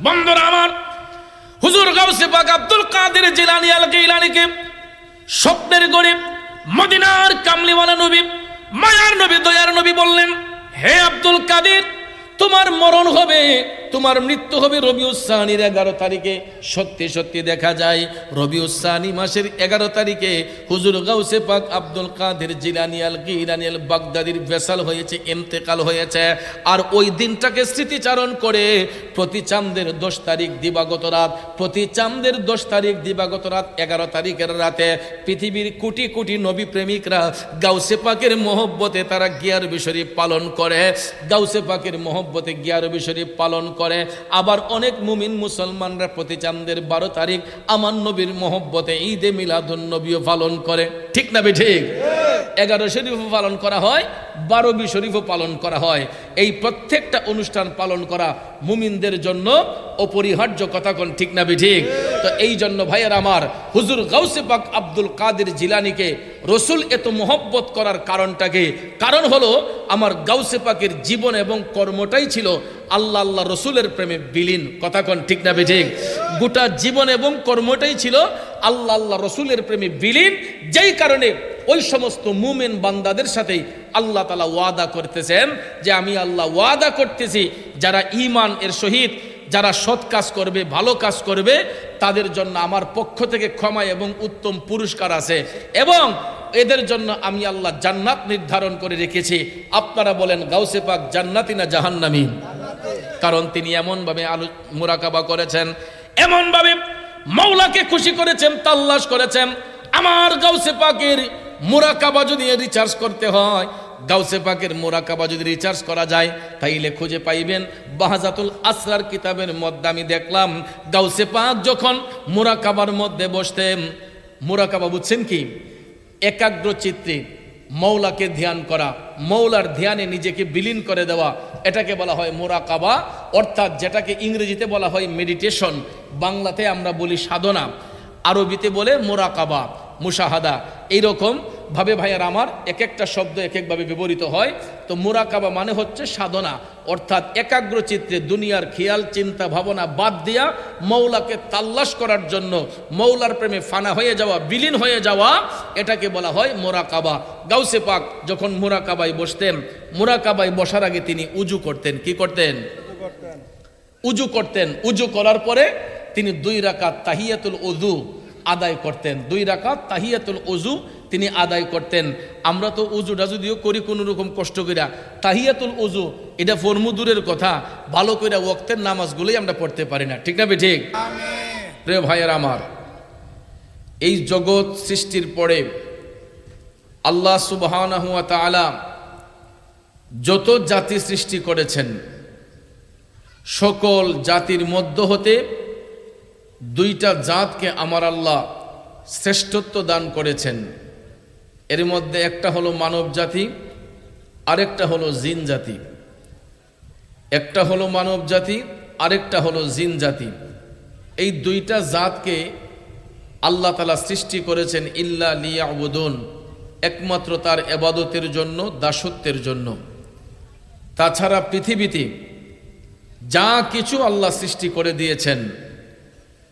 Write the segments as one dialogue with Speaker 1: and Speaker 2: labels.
Speaker 1: বন্ধুরা আমার, হুজুর গাউসে পাক আব্দুল কাদের জিলানী আল গিলানীকে স্বপ্নের গরিব মদিনার কামলিওয়ালা নবী, মায়ার নবী, দয়ার নবী বললেন, হে আব্দুল কাদের, তোমার মরণ হবে, তোমার মৃত্যু হবে রবিউস সানির 11 তারিখে। সত্যি সত্যি দেখা যায় রবিউস সানি মাসের 11 তারিখে হুজুর গাউসে পাক আব্দুল কাদের জিলানী আল গিলানী আল বাগদাদির ভেসাল হয়েছে, ইন্তেকাল হয়েছে। আর ওই দিনটাকে স্মৃতিচারণ করে প্রতি চাঁদের 10 তারিখ দিবাগত রাত, প্রতি চাঁদের 10 তারিখ দিবাগত রাত 11 তারিখের রাতে পৃথিবীর কোটি কোটি নবী প্রেমিকরা গাউসে পাকের মহব্বতে তারা গিয়ারবি শরীফ পালন করে, গাউসে পাকের মহব্বতে গিয়ারবি শরীফ পালন করে। আবার অনেক মুমিন মুসলমানরা প্রতি চাঁদের 12 তারিখ আমার নবীর মহব্বতে ঈদে মিলাদুন নবীও পালন করে। ঠিক না বে ঠিক? 11 শরীফও পালন করা হয়, 12 শরীফও পালন করা হয়। এই প্রত্যেকটা অনুষ্ঠান পালন করা মুমিনদের জন্য অপরিহার্য, কথা কোন ঠিক না বে ঠিক? তো এই জন্য ভাইয়ের আমার, হুজুর গাউসে পাক আব্দুল কাদের জিলানীকে রসুল এত মহব্বত করার কারণটাকে, কারণ হলো আমার গাউসে পাকের জীবন এবং কর্মটাই ছিল আল্লাহ আল্লাহ রসুলের প্রেমে বিলীন, কথা কোন ঠিক না বে ঠিক? গোটা জীবন এবং কর্মটাই ছিল আল্লাহ আল্লাহ রসুলের প্রেমে বিলীন, যেই কারণে ওই সমস্ত মুমিন বান্দাদের সাথেই আল্লাহ তাআলা ওয়াদা করতেছেন যে আমি আল্লাহ ওয়াদা করতেছি যারা ঈমান এর সহিত যারা সৎ কাজ করবে, ভালো কাজ করবে, তাদের জন্য আমার পক্ষ থেকে ক্ষমা এবং উত্তম পুরস্কার আছে, এবং এদের জন্য আমি আল্লাহ জান্নাত নির্ধারণ করে রেখেছি। আপনারা বলেন গাউসে পাক জান্নাতি না জাহান্নামী? কারণ তিনি এমনভাবে মুরাকাবা করেছেন, এমনভাবে মাওলাকে খুশি করেছেন, তাল্লাশ করেছেন। আমার গাউসে পাকের মুরাকাবা যদি রিচার্জ করতে হয়, গাউসে পাকের মুরাকাবা যদি রিচার্জ করা যায়, তাইলে খুঁজে পাইবেন বাহাজাতুল আসরার কিতাবের মধ্যে আমি দেখলাম গাউসে পাক যখন মুরাকাবার মধ্যে বসতেন, মুরাকাবা বুঝছেন কি? একাগ্র চিত্তে মৌলাকে ধ্যান করা, মৌলার ধ্যানে নিজেকে বিলীন করে দেওয়া, এটাকে বলা হয় মুরাকাবা, অর্থাৎ যেটাকে ইংরেজিতে বলা হয় মেডিটেশন, বাংলাতে আমরা বলি সাধনা, আরবিতে বলে মুরাকাবা, মুশাহাদা। এইরকম ভাবে ভাইয়ার আমার এক একটা শব্দ এক একভাবে ব্যবহৃত হয়। তো মুরাকাবা মানে হচ্ছে সাধনা, অর্থাৎ একাগ্র চিত্রে দুনিয়ার খেয়াল চিন্তা ভাবনা বাদ দিয়া মৌলাকে তাল্লাশ করার জন্য মৌলার প্রেমে ফানা হয়ে যাওয়া, বিলীন হয়ে যাওয়া, এটাকে বলা হয় মুরাকাবা। গাউসে পাক যখন মুরাকাবায় বসতেন, মুরাকাবায় বসার আগে তিনি উজু করতেন। কি করতেন? উজু করতেন। উজু করার পরে তিনি 2 রাকাত তাহিয়াতুল উযু আদায় করতেন। 2 রাকাত তাহিয়াতুল উযু তিনি আদায় করতেন। আমরা তো উজুটা যদিও করি কোনো রকম কষ্ট কইরা, তাহিয়াতুল উযু এটা ফরমুদুরের কথা, ভালো কইরা ওয়াক্তের নামাজগুলোই আমরা পড়তে পারি না। ঠিক না বে ঠিক? প্রিয় ভাইয়ের আমার, এই জগৎ সৃষ্টির পরে আল্লাহ সুবহানাহু ওয়া তাআলা যত জাতি সৃষ্টি করেছেন, সকল জাতির মধ্য হতে 2টা জাতকে আমার আল্লাহ শ্রেষ্ঠত্ব দান করেছেন। এর মধ্যে একটা হলো মানব জাতি, আরেকটা হলো জিন জাতি। একটা হলো মানব জাতি, আরেকটা হলো জিন জাতি। এই 2টা জাতকে আল্লাহ তাআলা সৃষ্টি করেছেন ইল্লা লিয়াবুদুন, একমাত্র তার ইবাদতের জন্য, দাসত্বের জন্য। তাছাড়া পৃথিবীতে যা কিছু আল্লাহ সৃষ্টি করে দিয়েছেন,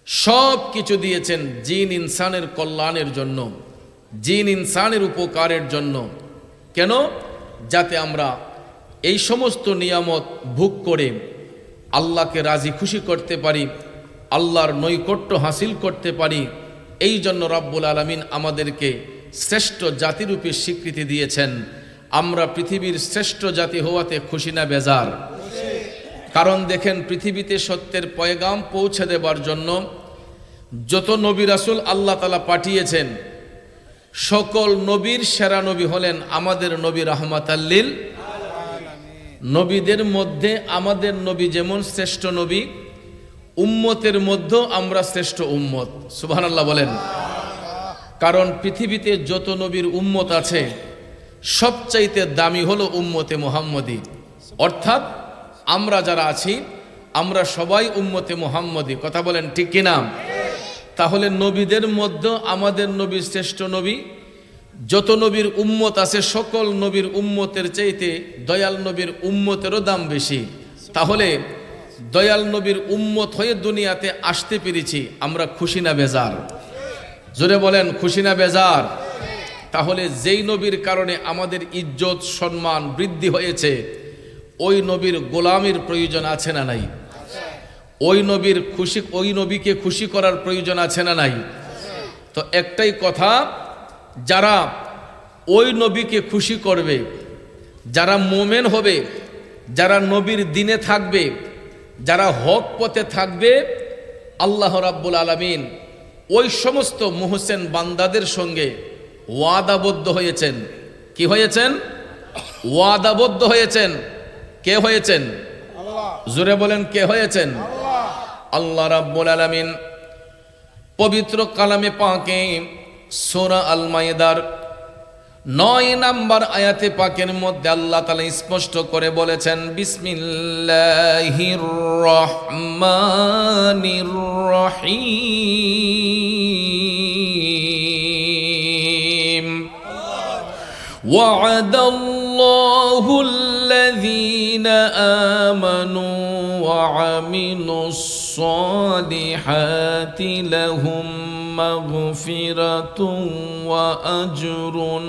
Speaker 1: সব কিছু দিয়েছেন জিন ইনসানের কল্যাণের জন্য, জিন ইনসানের উপকারের জন্য। কেন? যাতে আমরা এই সমস্ত নিয়ামত ভোগ করে আল্লাহকে রাজি খুশি করতে পারি, আল্লাহর নৈকট্য হাসিল করতে পারি। এই জন্য রব্বুল আলামিন আমাদেরকে শ্রেষ্ঠ জাতিরূপে স্বীকৃতি দিয়েছেন। আমরা পৃথিবীর শ্রেষ্ঠ জাতি হওয়াতে খুশি না বেজার? কারণ দেখেন, পৃথিবীতে সত্যের পয়গাম পৌঁছে দেবার জন্য যত নবী রাসূল আল্লাহ তাআলা পাঠিয়েছেন, সকল নবীর সেরা নবী হলেন আমাদের নবী রাহমাতাল লিল আলামিন। নবীদের মধ্যে আমাদের নবী যেমন শ্রেষ্ঠ নবী, উম্মতের মধ্যেও আমরা শ্রেষ্ঠ উম্মত। সুবহানাল্লাহ বলেন। কারণ পৃথিবীতে যত নবীর উম্মত আছে, সবচাইতে দামি হলো উম্মতে মুহাম্মদী, অর্থাৎ আমরা যারা আছি আমরা সবাই উম্মতে মুহাম্মদী। কথা বলেন ঠিক কিনা? তাহলে নবীদের মধ্যে আমাদের নবী শ্রেষ্ঠ নবী। যত নবীর উম্মত আছে, সকল নবীর উম্মতের চাইতে দয়াল নবীর উম্মতেরও দাম বেশি। তাহলে দয়াল নবীর উম্মত হয়ে দুনিয়াতে আসতে পেরেছি, আমরা খুশি না বেজার? জোরে বলেন, খুশি না বেজার? তাহলে যেই নবীর কারণে আমাদের ইজ্জত সম্মান বৃদ্ধি হয়েছে, ওই নবীর গোলামির প্রয়োজন আছে না নাই? ওই নবীকে খুশি করার প্রয়োজন আছে না নাই? তো একটাই কথা, যারা ওই নবীকে খুশি করবে, যারা মোমেন হবে, যারা নবীর দিনে থাকবে, যারা হক পথে থাকবে, আল্লাহ রাব্বুল আলামিন ওই সমস্ত মুহসিন বান্দাদের সঙ্গে ওয়াদাবদ্ধ হয়েছেন। কি হয়েছেন? ওয়াদাবদ্ধ হয়েছেন। কে হয়েছেন? জোরে বলেন, কে হয়েছেন? আল্লাহ রাব্বুল আলামিন পবিত্র কালামে পাকে সূরা আল মাইদার 9 নম্বর আয়াতে পাকের মধ্যে আল্লাহ তাআলা স্পষ্ট করে বলেছেন, বিসমিল্লাহির রহমানির রহিম। ওয়া'দাল্লাহু আল্লাযীনা আমানু ওয়া আমিলুস সালিহাতি লাহুম মাগফিরাতুন ওয়া আজরুন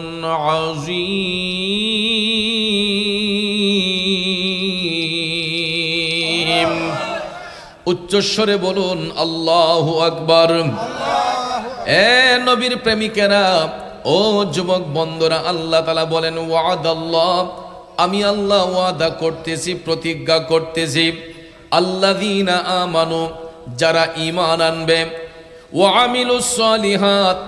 Speaker 1: আযীম। উচ্চস্বরে বলুন আল্লাহু আকবার। এ নবীর প্রেমিকেরা, ও যুবক বন্ধুরা, আল্লাহ তাআলা বলেন, ওয়াদাল্লাহ, আমি আল্লাহ ওয়াদা করতেছি, প্রতিজ্ঞা করতেছি, আল্লাযীনা আমানু, যারা ঈমান আনবে, ওয়া আমিলুস সালিহাত,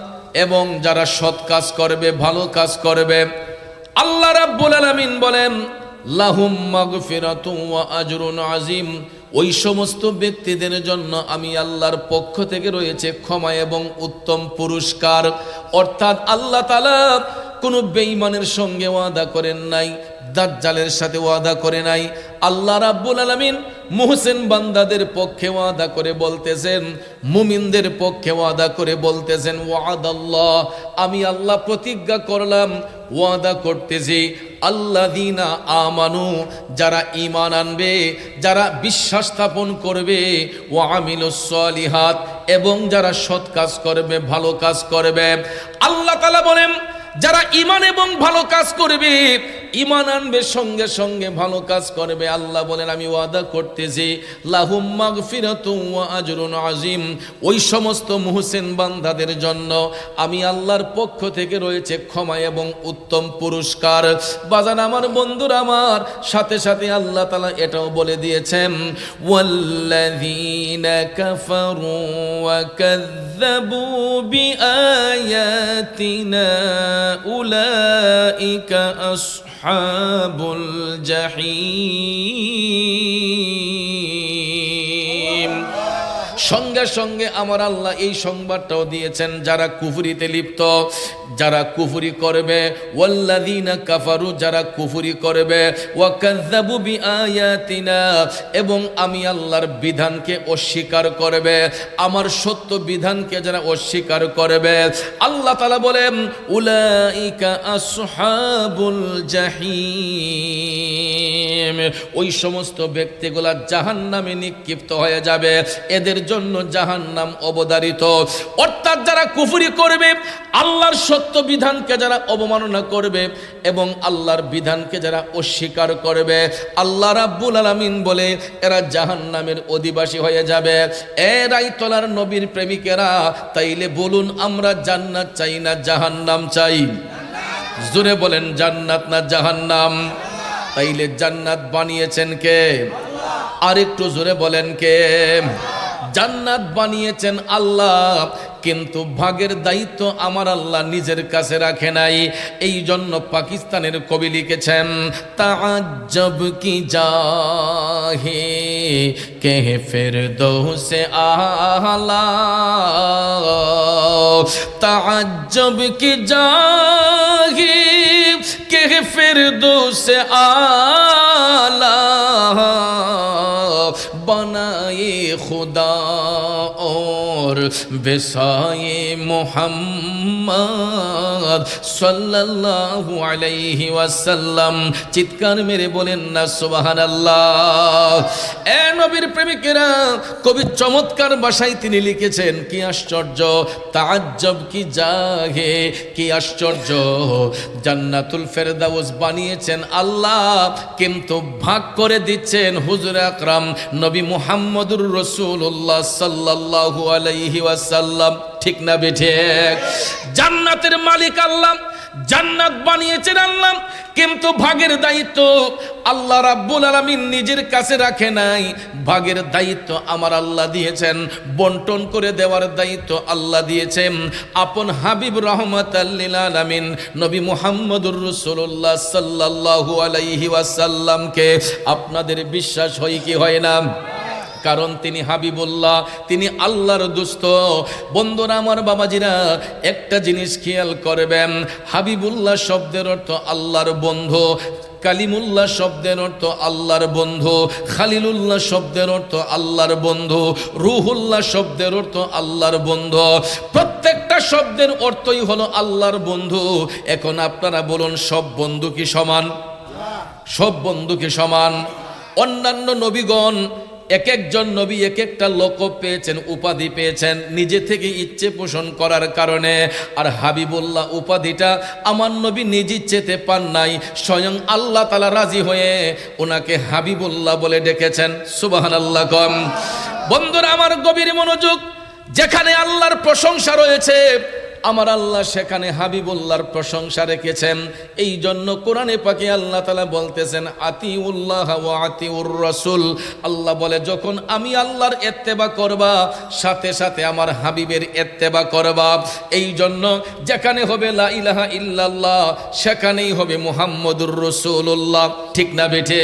Speaker 1: এবং যারা সৎ কাজ করবে, ভালো কাজ করবে, আল্লাহ রাব্বুল আলামিন বলেন, লাহুম মাগফিরাতুন ওয়া আজরুন আযীম, ওই সমস্ত ব্যক্তিদের জন্য আমি আল্লাহর পক্ষ থেকে রয়েছে ক্ষমা এবং উত্তম পুরস্কার। অর্থাৎ আল্লাহ তাআলা কোনো বেঈমানের সঙ্গে ওয়াদা করেন নাই, দাজ্জালের সাথে ওয়াদা করে নাই। আল্লাহ রাব্বুল আলামিন মুহসিন বান্দাদের পক্ষে ওয়াদা করে বলতেছেন, মুমিনদের পক্ষে ওয়াদা করে বলতেছেন, ওয়াদাল্লাহ, আমি আল্লাহ প্রতিজ্ঞা করলাম, ওয়াদা করতেছি, আল্লাযীনা আমানু, যারা ঈমান আনবে, যারা বিশ্বাস স্থাপন করবে, ওয়া আমিলুস সালিহাত, এবং যারা সৎ কাজ করবে, ভালো কাজ করবে। আল্লাহ তাআলা বলেন, যারা ঈমান এবং ভালো কাজ করবে, ঈমান আনবে, সঙ্গে সঙ্গে ভালো কাজ করবে, আল্লাহ বলেন আমি ওয়াদা করতেছি, লাহুম মাগফিরাতুন ওয়া আজরুন আযীম, ওই সমস্ত মুহসিন বান্দাদের জন্য আমি আল্লাহর পক্ষ থেকে রয়েছে ক্ষমা এবং উত্তম পুরস্কার। বাজান আমার, বন্ধুরা আমার, সাথে সাথে আল্লাহ তাআলা এটাও বলে দিয়েছেন, ওয়াল্লাযীনা কাফারু ওয়া কাযযাবু বিআয়াতিনা উলাইকা আসহাবুল জাহিম। সঙ্গে সঙ্গে আমার আল্লাহ এই সংবাদটাও দিয়েছেন, যারা কুফরিতে লিপ্ত, যারা কুফরি করবে, ওয়াল্লাযীনা কাফারু, যারা কুফরি করবে, ওয়া কাযযাবু বিআয়াতিনা, এবং আমি আল্লাহর বিধানকে অস্বীকার করবে, আমার সত্য বিধানকে যারা অস্বীকার করবে, আল্লাহ তাআলা বলেন, উলাইকা আসহাবুল জাহিম, ওই সমস্ত ব্যক্তিগুলা জাহান্নামে নিক্ষিপ্ত হয়ে যাবে, এদের জন্য জাহান্নাম অবধারিত। অর্থাৎ যারা কুফরি করবে, আল্লাহর সত্য বিধানকে যারা অবমাননা করবে, এবং আল্লাহর বিধানকে যারা অস্বীকার করবে, আল্লাহ রাব্বুল আলামিন বলে এরা জাহান্নামের অধিবাসী হয়ে যাবে। এরাই তোলার নবীর প্রেমিকেরা। তাইলে বলুন, আমরা জান্নাত চাই না জাহান্নাম চাই? জোরে বলেন, জান্নাত না জাহান্নাম? তাইলে জান্নাত বানিয়েছেন কে? আর একটু জোরে বলেন, কে? জান্নাত বানিয়েছেন আল্লাহ, কিন্তু ভাগের দায়িত্ব আমার আল্লাহ নিজের কাছে রাখে নাই। এই জন্য পাকিস্তানের কবি লিখেছেন, তাআজ্জব কি জাহে কে ফিরদৌসে আলা, তাআজ্জব কি জাহে কে ফিরদৌসে আলা, बनाए खुदा और बेसाए मोहम्मद सल्लल्लाहु अलैहि वसल्लम। চিৎকার মেরে বলেন না সুবহানাল্লাহ। এ নবীর প্রেমিকেরা, কবি চমৎকার ভাষায় তিনি লিখেছেন, কি আশ্চর্য, তাআজ্জব কি জাগে, কি আশ্চর্য, জান্নাতুল ফেরদাউস বানিয়েছেন আল্লাহ, কিন্তু ভাগ করে দিচ্ছেন হুজুর আকরাম নবী মুহাম্মদুর রাসূলুল্লাহ সাল্লাল্লাহু আলাইহি ওয়াসাল্লাম। ঠিক না বেঠিক? জান্নাতের মালিক আল্লাহ, জান্নাত বানিয়েছেন আল্লাহ, কিন্তু ভাগের দায়িত্ব আল্লাহ রাব্বুল আলামিন নিজের কাছে রাখে নাই। ভাগের দায়িত্ব আমার আল্লাহ দিয়েছেন, বন্টন করে দেওয়ার দায়িত্ব আল্লাহ দিয়েছেন আপন হাবিব রাহমাতাল লিল আলামিন নবী মুহাম্মদুর রাসূলুল্লাহ সাল্লাল্লাহু আলাইহি ওয়াসাল্লামকে। আপনাদের বিশ্বাস হয় কি হয় না? কারণ তিনি হাবিবুল্লাহ, তিনি আল্লাহর দোস্ত। বন্ধুরা আমার, বাবাজিরা, একটা জিনিস খেয়াল করবেন, হাবিবুল্লাহ শব্দের অর্থ আল্লাহর বন্ধু, কালিমুল্লাহ শব্দের অর্থ আল্লাহর বন্ধু, খালিলুল্লাহ শব্দের অর্থ আল্লাহর বন্ধু, রুহুল্লাহ শব্দের অর্থ আল্লাহর বন্ধু। প্রত্যেকটা শব্দের অর্থই হলো আল্লাহর বন্ধু। এখন আপনারা বলুন, সব বন্ধু কি সমান? সব বন্ধু কি সমান? অন্যান্য নবীগণ এক একজন নবী এক একটা লকব পেয়েছেন, উপাধি পেয়েছেন নিজে থেকে ইচ্ছে পোষণ করার কারণে। আর হাবিবুল্লাহ উপাধিটা আমার নবী নিজ ইচ্ছেতে পান নাই, স্বয়ং আল্লাহ তাআলা রাজি হয়ে ওনাকে হাবিবুল্লাহ বলে ডেকেছেন। সুবহানাল্লাহ কম। বন্ধুরা আমার, গভীর মনোযোগ, যেখানে আল্লাহর প্রশংসা রয়েছে আমার আল্লাহ সেখানে হাবিবুল্লাহর প্রশংসা রেখেছেন। এই জন্য কোরআনে পাকে আল্লাহ তাআলা বলতেছেন, আতিউল্লাহ ওয়া আতিউর রাসূল। আল্লাহ বলে, যখন আমি আল্লাহর ইত্তেবা করবা, সাথে সাথে আমার হাবিবের ইত্তেবা করবা। এই জন্য যেখানে হবে লা ইলাহা ইল্লাল্লাহ, সেখানেই হবে মুহাম্মদুর রাসূলুল্লাহ। ঠিক না বেঠে?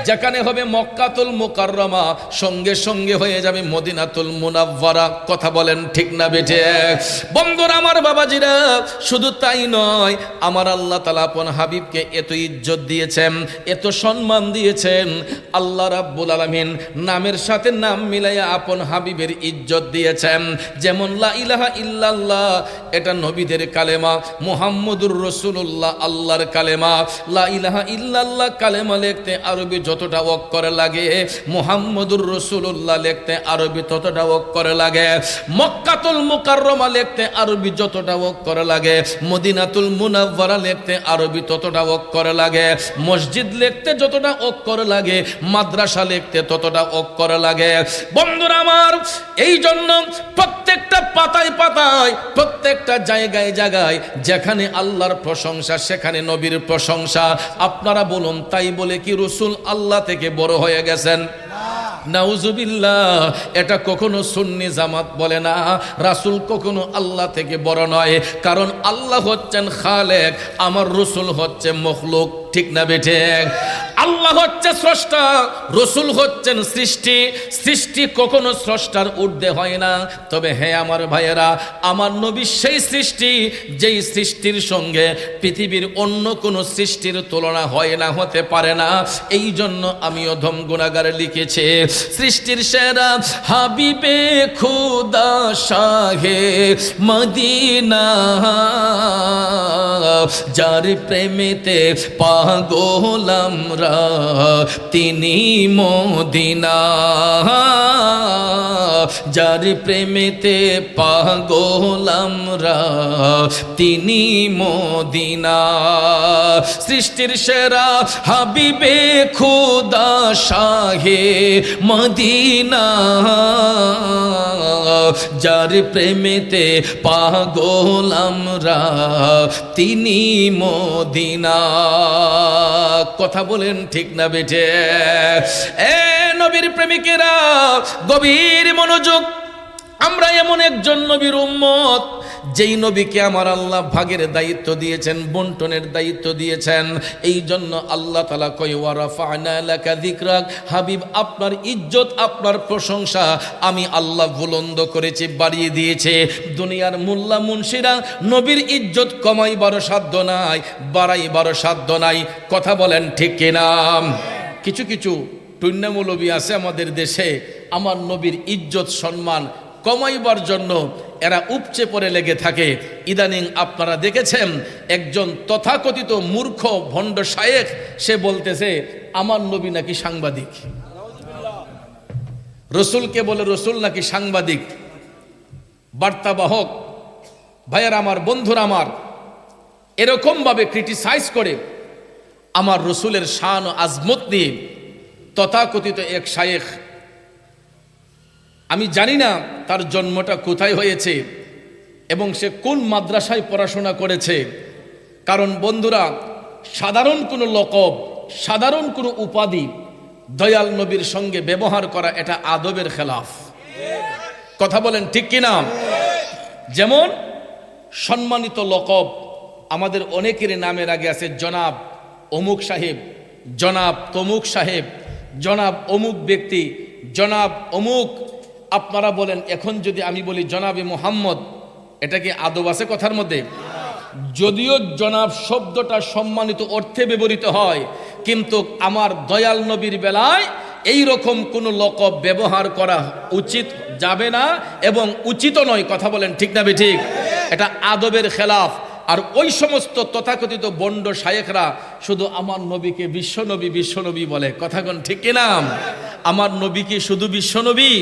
Speaker 1: যেখানে হবে মক্কাতুল মুকাররমা, সঙ্গে সঙ্গে হয়ে যাবে মদিনাতুল মুনাওয়ারা। কথা বলেন ঠিক না বেঠে? বন্ধু আমার, বাবাজিরা, শুধু তাই নয়, আমার আল্লাহ তাআলা আপন হাবিবকে এত ইজ্জত দিয়েছেন, এত সম্মান দিয়েছেন। আল্লাহ রাব্বুল আলামিন নামের সাথে নাম মিলাইয়া আপন হাবিবের ইজ্জত দিয়েছেন। যেমন লা ইলাহা ইল্লাল্লাহ, এটা নবীদের কালেমা, মুহাম্মদুর রাসূলুল্লাহ আল্লাহর কালেমা। লা ইলাহা ইল্লাল্লাহ কালেমা লিখতে আরবি যতটা অক্ষর লাগে, মুহাম্মদুর রাসূলুল্লাহ লিখতে আরবি ততটা অক্ষর লাগে। মক্কাতুল মুকাররমা লিখতে আরবি যতটা অক্ষর লাগে, মদিনাতুল মুনাওয়ারা লিখতে আরবি ততটা অক্ষর লাগে, মসজিদ লিখতে যতটা অক্ষর লাগে, মাদ্রাসা লিখতে ততটা অক্ষর লাগে। বন্ধুরা আমার, এই জন্য প্রত্যেকটা পাতায় পাতায়, প্রত্যেকটা জায়গায় জায়গায় যেখানে আল্লাহর প্রশংসা সেখানে নবীর প্রশংসা। আপনারা বলুন, তাই বলে কি রাসূল আল্লাহ থেকে বড় হয়ে গেছেন? নাউজুবিল্লাহ। এটা কখনো সুন্নি জামাত বলে না, রাসূল কখনো আল্লাহ থেকে বড় নয়। কারণ আল্লাহ হচ্ছেন খালেক, আমার রাসূল হচ্ছে মখলুক। ঠিক না বেঠে? আল্লাহ হচ্ছে স্রষ্টা, রাসূল হচ্ছেন সৃষ্টি। সৃষ্টি কখনো স্রষ্টার ঊর্ধ্বে হয় না। তবে হে আমার ভাইয়েরা, আমার নবী সেই সৃষ্টি, যেই সৃষ্টির সঙ্গে পৃথিবীর অন্য কোনো সৃষ্টির তুলনা হয় না, হতে পারে না। এই জন্য আমি অধম গুনাহগার লিখেছি, সৃষ্টির সেরা হাবিবে খুদা শাহে মদিনা, যার প্রেমেতে পাগল আমরা তিনি মদিনা, যার প্রেমেতে পাগল আমরা তিনি মদিনা। সৃষ্টির সেরা হাবিবে খুদা শাহে মদিনা, যার প্রেমেতে পাগল আমরা তিনি মদিনা। কথা বলেন ঠিক না বেঠে? এ নবীর প্রেমিকেরা, গভীর মনোযোগ। আমরা এমন একজন নবীর উম্মত, যেই নবীকে আমার আল্লাহ ভাগের দায়িত্ব দিয়েছেন, বন্টনের দায়িত্ব দিয়েছেন। এই জন্য আল্লাহ তাআলা কয়, ওয়া রাফা'না লাকা যিকরাক, হাবিব আপনার ইজ্জত, আপনার প্রশংসা আমি আল্লাহ বুলন্দ করেছি, বাড়িয়ে দিয়েছে। দুনিয়ার মোল্লা মুন্সিরা নবীর ইজ্জত কমাইবার সাধ্য নাই, বাড়াইবার সাধ্য নাই। কথা বলেন ঠিক কিনা? কিছু কিছু টুন্না মৌলবী আছে আমাদের দেশে, আমার নবীর ইজ্জত সম্মান কমাইবার জন্য এরা উপচে পড়ে লেগে থাকে। ইদানিং আপনারা দেখেছেন একজন তথাকথিত মূর্খ ভণ্ড শায়েখ, সে বলতেছে আমার নবী নাকি সাংবাদিক, রসুলকে বলে রসুল নাকি সাংবাদিক, বার্তাবাহক। ভাইয়ার আমার, বন্ধুরা আমার, এরকম ভাবে ক্রিটিসাইজ করে আমার রসুলের শান ও আজমত নিয়ে তথাকথিত এক শায়েখ, আমি জানি না তার জন্মটা কোথায় হয়েছে এবং সে কোন মাদ্রাসায় পড়াশোনা করেছে। কারণ বন্ধুরা, সাধারণ কোনো লকব, সাধারণ কোনো উপাধি দয়াল নবীর সঙ্গে ব্যবহার করা এটা আদবের খেলাফ। কথা বলেন ঠিক কিনা? যেমন সম্মানিত লকব আমাদের অনেকের নামের আগে আছে জনাব অমুক সাহেব, জনাব তমুক সাহেব, জনাব অমুক ব্যক্তি, জনাব অমুক। আপনারা বলেন এখন যদি আমি বলি জনাবে মুহাম্মদ, এটা কি আদব আছে কথার মধ্যে? যদিও জনাব শব্দটা সম্মানিত অর্থে ব্যবহৃত হয়, কিন্তু আমার দয়াল নবীর বেলায় এই রকম কোন লকব ব্যবহার করা উচিত যাবে না এবং উচিত নয়। কথা বলেন ঠিক না বেঠিক? এটা আদবের খেলাফ। আর ওই সমস্ত তথাকথিত বন্ড শায়েখরা শুধু আমার নবীকে বিশ্বনবী বিশ্বনবী বলে। কথা কোন ঠিক কিনা? আমার নবী কি শুধু বিশ্বনবী?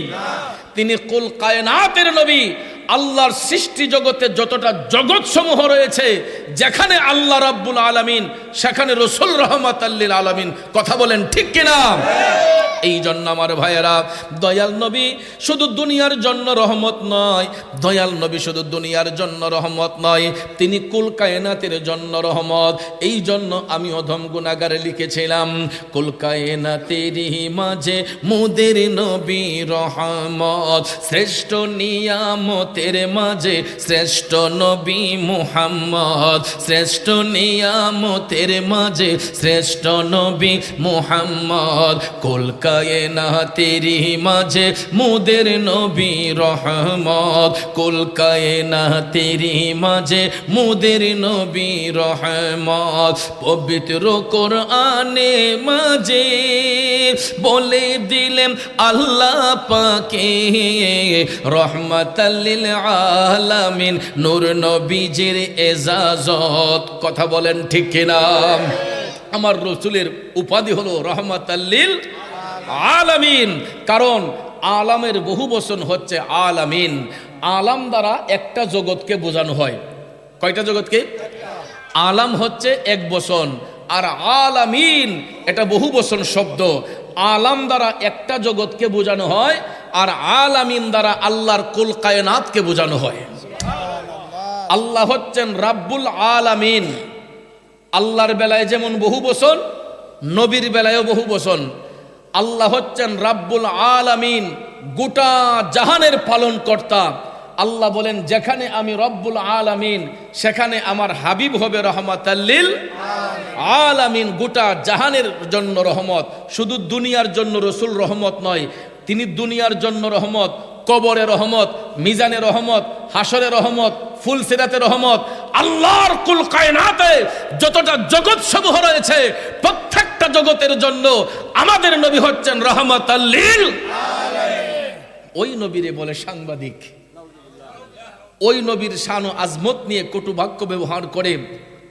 Speaker 1: তিনি কুল কায়নাতের নবী। আল্লাহর সৃষ্টি জগতে যতটা জগৎ সমূহ রয়েছে, যেখানে আল্লাহ রাব্বুল আলামিন সেখানে রসুল রহমাতাল লিল আলামিন। কথা বলেন ঠিক কিনা? এই জন্য আমার ভাইয়েরা, দয়াল নবী শুধু দুনিয়ার জন্য রহমত নয়, দয়াল নবী শুধু দুনিয়ার জন্য রহমত নয়, তিনি কুল কায়নাতের জন্য রহমত। এই জন্য আমি অধম গুনাহগার লিখেছিলাম, কুল কায়নাতেরই মাঝে মোদের নবী রহমত, শ্রেষ্ঠ নিয়ামতের মাঝে শ্রেষ্ঠ নবী মুহাম্মদ, শ্রেষ্ঠ নিয়ামতের মাঝে শ্রেষ্ঠ নবী মুহাম্মদ, কুল কায়নাতেরই মাঝে মোদের নবী রহমত, কুল কায়নাতেরই মাঝে মোদের নবী রহমত। পবিত্র কোরআনে মাঝে বলে দিলেন আল্লাহ পাকে রহমাতাল লিল আলামিন, নূর নবীজির এজাজত। কথা বলেন ঠিক কিনা? আমার রসুলের উপাধি হলো রহমাতাল লিল আলামিন, কারণ আলামের বহু বচন হচ্ছে আলামিন। আলাম দ্বারা একটা জগৎকে বোঝানো হয়। কয়টা জগৎকে? আলাম হচ্ছে এক বচন, আর আলামিন এটা বহু বচন শব্দ। আলাম দ্বারা একটা জগৎকে বোঝানো হয়, আর আলামিন দ্বারা আল্লাহর কুল কায়নাতকে বোঝানো হয়। আল্লাহ হচ্ছেন রাব্বুল আলামিন। আল্লাহর বেলায় যেমন বহু বচন, নবীর বেলায়ও বহু বচন। আল্লাহ হচ্ছেন রাব্বুল আলামিন, গোটা জাহানের পালন কর্তা। আল্লাহ বলেন যেখানে আমি রব্বুল আলামিন সেখানে আমার হাবিব হবে রহমাতাল লিল আলামিন, গোটা জাহানের জন্য রহমত। শুধু দুনিয়ার জন্য রসুল রহমত নয়, তিনি দুনিয়ার জন্য রহমত, কবরে রহমত, মিজানে রহমত, হাসরে রহমত, ফুলসিরাতে রহমত। আল্লাহর কুল কায়নাতে যতটা জগৎ সমূহ রয়েছে, প্রত্যেকটা জগতের জন্য আমাদের নবী হচ্ছেন রহমাতাল লিল আলামিন। ওই নবীরে বলে সাংবাদিক। ওই নবীর শান ও আজমত নিয়ে কটু বাক্য ব্যবহার করে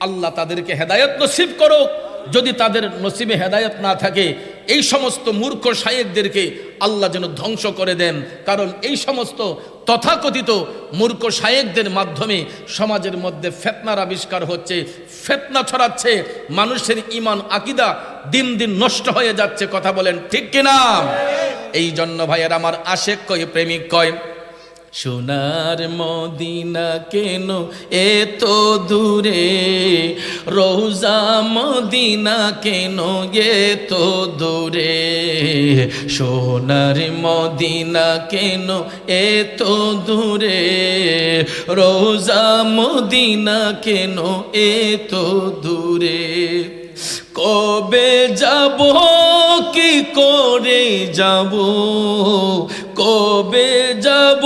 Speaker 1: আল্লাহ তাদেরকে হেদায়েত নসিব করো। যদি তাদের নসিবে হেদায়েত না থাকে, এই সমস্ত মূর্খ শায়েখদেরকে আল্লাহ যেন ধ্বংস করে দেন। কারণ এই সমস্ত তথাকথিত মূর্খ শায়েখদের মাধ্যমে সমাজের মধ্যে ফিতনার আবিষ্কার হচ্ছে, ফিতনা ছড়াচ্ছে, মানুষের ঈমান আকীদা দিন দিন নষ্ট হয়ে যাচ্ছে। কথা বলেন ঠিক কিনা? এই জন্য ভাইয়ের আমার, আশেক কয়, প্রেমিক কয়, সোনার মদিনা কেন এত দূরে, রোজা মদিনা কেন এত দূরে, সোনার মদিনা কেন এত দূরে, রোজা মদিনা কেন এত দূরে, কবে যাব কি করে যাব, কবে যাব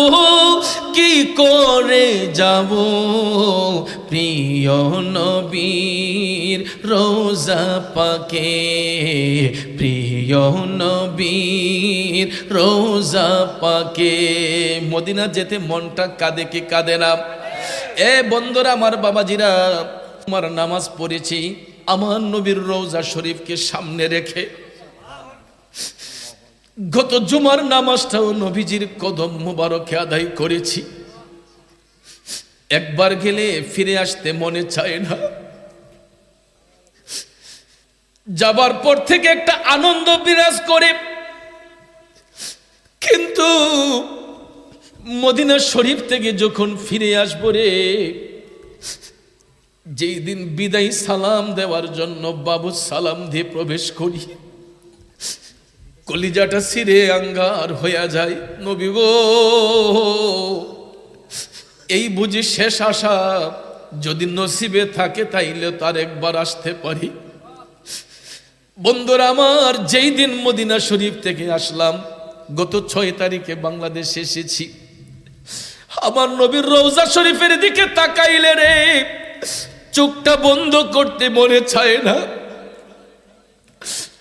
Speaker 1: কি করে যাব প্রিয় নবীর রোজা পাকে, প্রিয় নবীর রোজা পাকে। মদিনা যেতে মনটা কাঁদে কি কাঁদে না? এ বন্ধুরা, আমার বাবাজিরা, আমার নামাজ পড়েছি আমার নবীর রওজা শরীফকে সামনে রেখে। গত জুমার নামাজটাও নবীজির কদম মোবারকে আদায় করেছি। একবার গেলে ফিরে আসতে মনে চায় না। যাবার পর থেকে একটা আনন্দ বিরাজ করে, কিন্তু মদিনা শরীফ থেকে যখন ফিরে আসবো রে, যেই দিন বিদায় সালাম দেওয়ার জন্য বাবু সালাম দিয়ে প্রবেশ করি, কলিজাটা ছিঁড়ে আঙ্গার হইয়া যায়। নবী গো, এই বুঝি শেষ আশা, যদি নসিবে থাকে তাইলে তার একবার আসতে পারি। বন্ধুরা আমার, যেই দিন মদিনা শরীফ থেকে আসলাম, গত 6 তারিখে বাংলাদেশে এসেছি। আমার নবীর রওজা শরীফের দিকে তাকাইলে রে, চোখটা বন্ধ করতে মনে চায় না,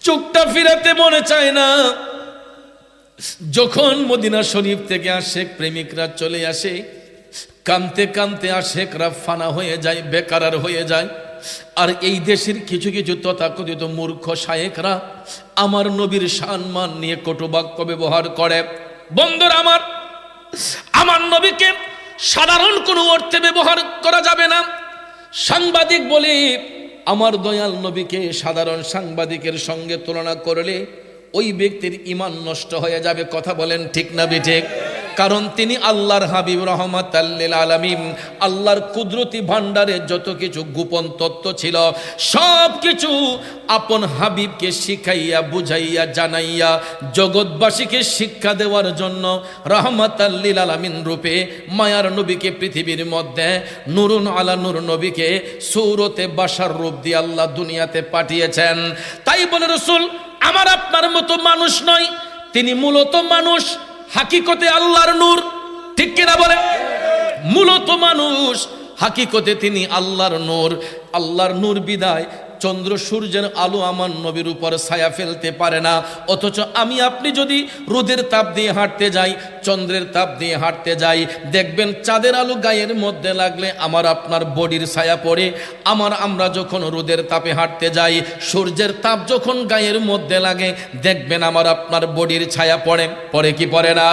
Speaker 1: চোখটা ফিরাতে মনে চায় না। যখন মদিনা শরীফ থেকে আশেক প্রেমিকরা চলে আসে, কানতে কানতে আশেকরা ফানা হয়ে যায়, বেকারার হয়ে যায়। আর এই দেশের কিছু কিছু তথাকথিত মূর্খ শায়েখরা আমার নবীর সম্মান নিয়ে কটু বাক্য ব্যবহার করে। বন্ধুরা আমার নবীকে সাধারণ কোনো অর্থে ব্যবহার করা যাবে না। সাংবাদিক বলি, আমার দয়াল নবীকে সাধারণ সাংবাদিকের সঙ্গে তুলনা করলে ওই ব্যক্তির ঈমান নষ্ট হয়ে যাবে। কথা বলেন ঠিক না বেঠিক? কারণ তিনি আল্লাহর হাবিব রহমাতাল লিল আলামিন। আল্লাহর কুদরতি ভান্ডারে যত কিছু গোপন তত্ত্ব ছিল সব কিছু আপন হাবিবকে শিখাইয়া বুঝাইয়া জানাইয়া জগৎবাসীকে শিক্ষা দেওয়ার জন্য রহমাতাল লিল আলামিন রূপে মায়ার নবীকে পৃথিবীর মধ্যে নূরুন আলা নূর নবীকে সূরতে বাশার রূপ দিয়ে আল্লাহ দুনিয়াতে পাঠিয়েছেন। তাই বলে রাসূল আমার আপনার মতো মানুষ নয়, তিনি মূলত মানুষ, হাকিকতে আল্লাহর নূর। ঠিক কিনা বলে? মূলত মানুষ, হাকিকতে তিনি আল্লাহর নূর। আল্লাহর নূর বিদায় চন্দ্র সূর্যের আলো আমার নবীর উপর ছায়া ফেলতে পারে না। অথচ আমি আপনি যদি রোদের তাপ দিয়ে হাঁটতে যাই, চন্দ্রের তাপ দিয়ে হাঁটতে যাই, দেখবেন চাঁদের আলো গায়ের মধ্যে লাগলে আমার আপনার বডির ছায়া পড়ে। আমরা যখন রোদের তাপে হাঁটতে যাই, সূর্যের তাপ যখন গায়ের মধ্যে লাগে, দেখবেন আমার আপনার বডির ছায়া পড়ে। পড়ে কি পড়ে না?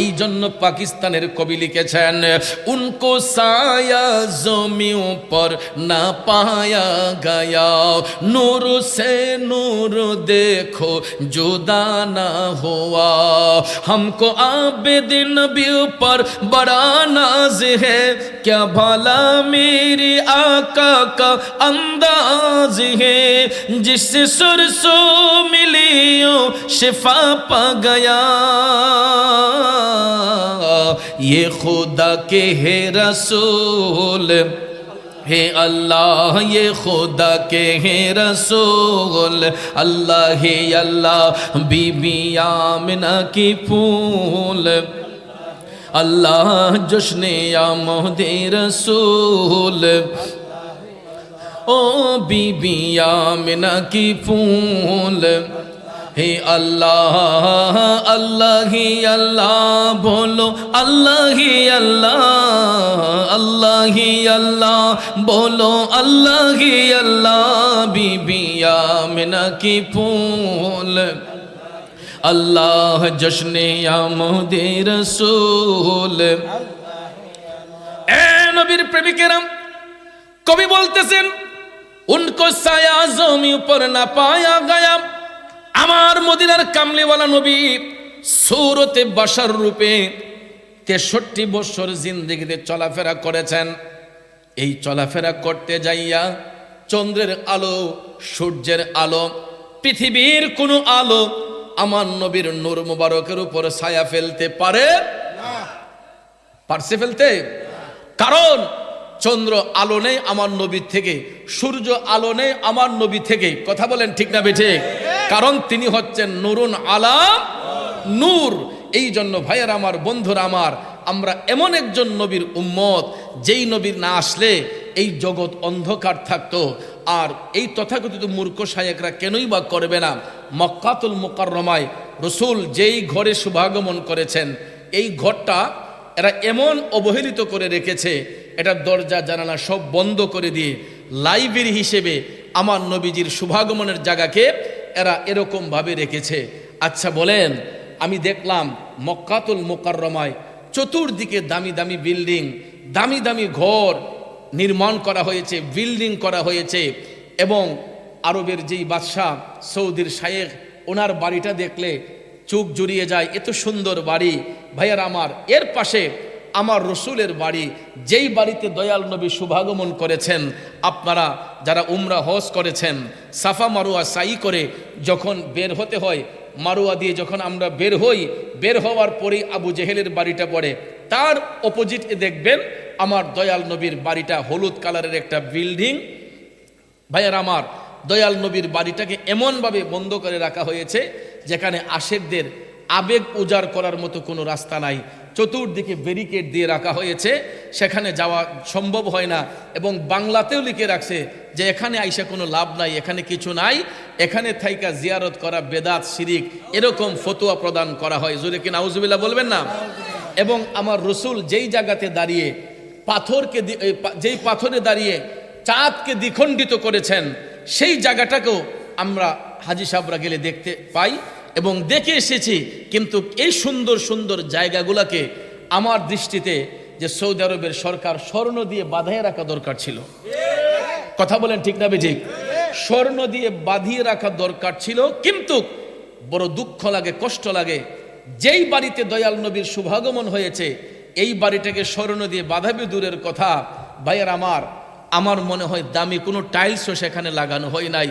Speaker 1: এই জন্য পাকিস্তানের কবি লিখেছেন, উনকো সায়া জমি উপর না পায়া গায়া, नूर से नूर देखो जुदा ना हुआ, हमको आबिद नबी पर बड़ा नाज है, क्या भला मेरी आका का अंदाज है, जिससे सुरसो मिलियो शिफा पा गया, ये खुदा के है रसूल हे अल्लाह, ये खुदा के हैं रसूल, अल्लाह हे अल्लाह, बीबी आमिना की फूल, अल्लाह जश्ने आमदे रसूल, ओ बीबी आमिना की फूल, हे अल्लाह अल्लाह ही अल्लाह बोलो, अल्लाह ही अल्लाह, अल्लाह ही अल्लाह बोलो, अल्लाह ही अल्लाह, बीबी आमिना की फूल, अल्लाह जश्ने आमदे रसूल। ए नबीर प्रेमिकेरा, कवि बोलतेছেন उनको साया ज़मीन पर ना पाया गया। আমার মদিনার কামলিওয়ালা নবী সূরতে বাশার রূপে 63 বছর জিন্দেগিতে চলাফেরা করেছেন। এই চলাফেরা করতে যাইয়া চন্দ্রের আলো, সূর্যের আলো, পৃথিবীর কোনো আলো আমার নবীর নূর মুবারকের উপর ছায়া ফেলতে পারে না। পারছে ফেলতে? কারণ চন্দ্র আলো নেই আমার নবী থেকে, সূর্য আলো নেই আমার নবী থেকে। কথা বলেন ঠিক না বেঠিক? কারণ তিনি হচ্ছেন নূরুন আলা নূর। এই জন্য ভাইয়েরা আমার, বন্ধুরা আমার, আমরা এমন একজন নবীর উম্মত, যেই নবীর না আসলে এই জগৎ অন্ধকার থাকতো। আর এই তথাকথিত মূর্খ শায়েকরা কেনই বা করবে না? মক্কাতুল মুকাররমায় রসুল যেই ঘরে শুভাগমন করেছেন, এই ঘরটা এরা এমন অবহেলিত করে রেখেছে, এটা দরজা জানালা সব বন্ধ করে দিয়ে লাইব্রেরি হিসেবে আমার নবীজির শুভাগমনের জায়গাকে এরা এরকমভাবে রেখেছে। আচ্ছা বলেন, আমি দেখলাম মক্কাতুল মুকাররমায় চতুর্দিকে দামি দামি বিল্ডিং, দামি দামি ঘর নির্মাণ করা হয়েছে, বিল্ডিং করা হয়েছে, এবং আরবের যেই বাদশাহ সৌদির শায়েখ, ওনার বাড়িটা দেখলে চোখ জুড়িয়ে যায়, এত সুন্দর বাড়ি। ভাইয়ার আমার, এর পাশে আমার রসুলের বাড়ি, যেই বাড়িতে দয়াল নবী শুভাগমন করেছেন। আপনারা যারা উমরা হজ করেছেন, সাফা মারুয়া সাই করে যখন বের হতে হয়, মারুয়া দিয়ে যখন আমরা বের হই, বের হওয়ার পরেই আবু জেহেলের বাড়িটা পড়ে, তার অপোজিটে দেখবেন আমার দয়াল নবীর বাড়িটা, হলুদ কালারের একটা বিল্ডিং। ভাইয়ার আমার, দয়াল নবীর বাড়িটাকে এমনভাবে বন্ধ করে রাখা হয়েছে যেখানে আশেকদের আবেগ উজাড় করার মতো কোনো রাস্তা নাই। চতুর্দিকে ব্যারিকেড দিয়ে রাখা হয়েছে, সেখানে যাওয়া সম্ভব হয় না। এবং বাংলাতেও লিখে রাখছে যে এখানে আইসা কোনো লাভ নাই, এখানে কিছু নাই, এখানে থাইকা জিয়ারত করা বেদাত, শিরিক, এরকম ফতোয়া প্রদান করা হয়। জোরে কি নাউজুবিল্লাহ বলবেন না? এবং আমার রসুল যেই জায়গাতে দাঁড়িয়ে যেই পাথরে দাঁড়িয়ে চাঁদকে দ্বিখণ্ডিত করেছেন, সেই জায়গাটাকেও আমরা হাজী সাহেবরা গেলে দেখতে পাই এবং দেখে এসেছি। কিন্তু এই সুন্দর সুন্দর জায়গাগুলোকে আমার দৃষ্টিতে যে সৌদি আরবের সরকার স্বর্ণ দিয়ে বাঁধিয়ে রাখা দরকার ছিল। কথা বলেন ঠিক না বেঠিক? স্বর্ণ দিয়ে বাঁধিয়ে রাখা দরকার ছিল। কিন্তু বড় দুঃখ লাগে, কষ্ট লাগে, যেই বাড়িতে দয়াল নবীর শুভাগমন হয়েছে, এই বাড়িটাকে স্বর্ণ দিয়ে বাঁধাবে দূরের কথা। ভাইয়ের আমার মনে হয় দামি কোনো টাইলসও সেখানে লাগানো হয় নাই,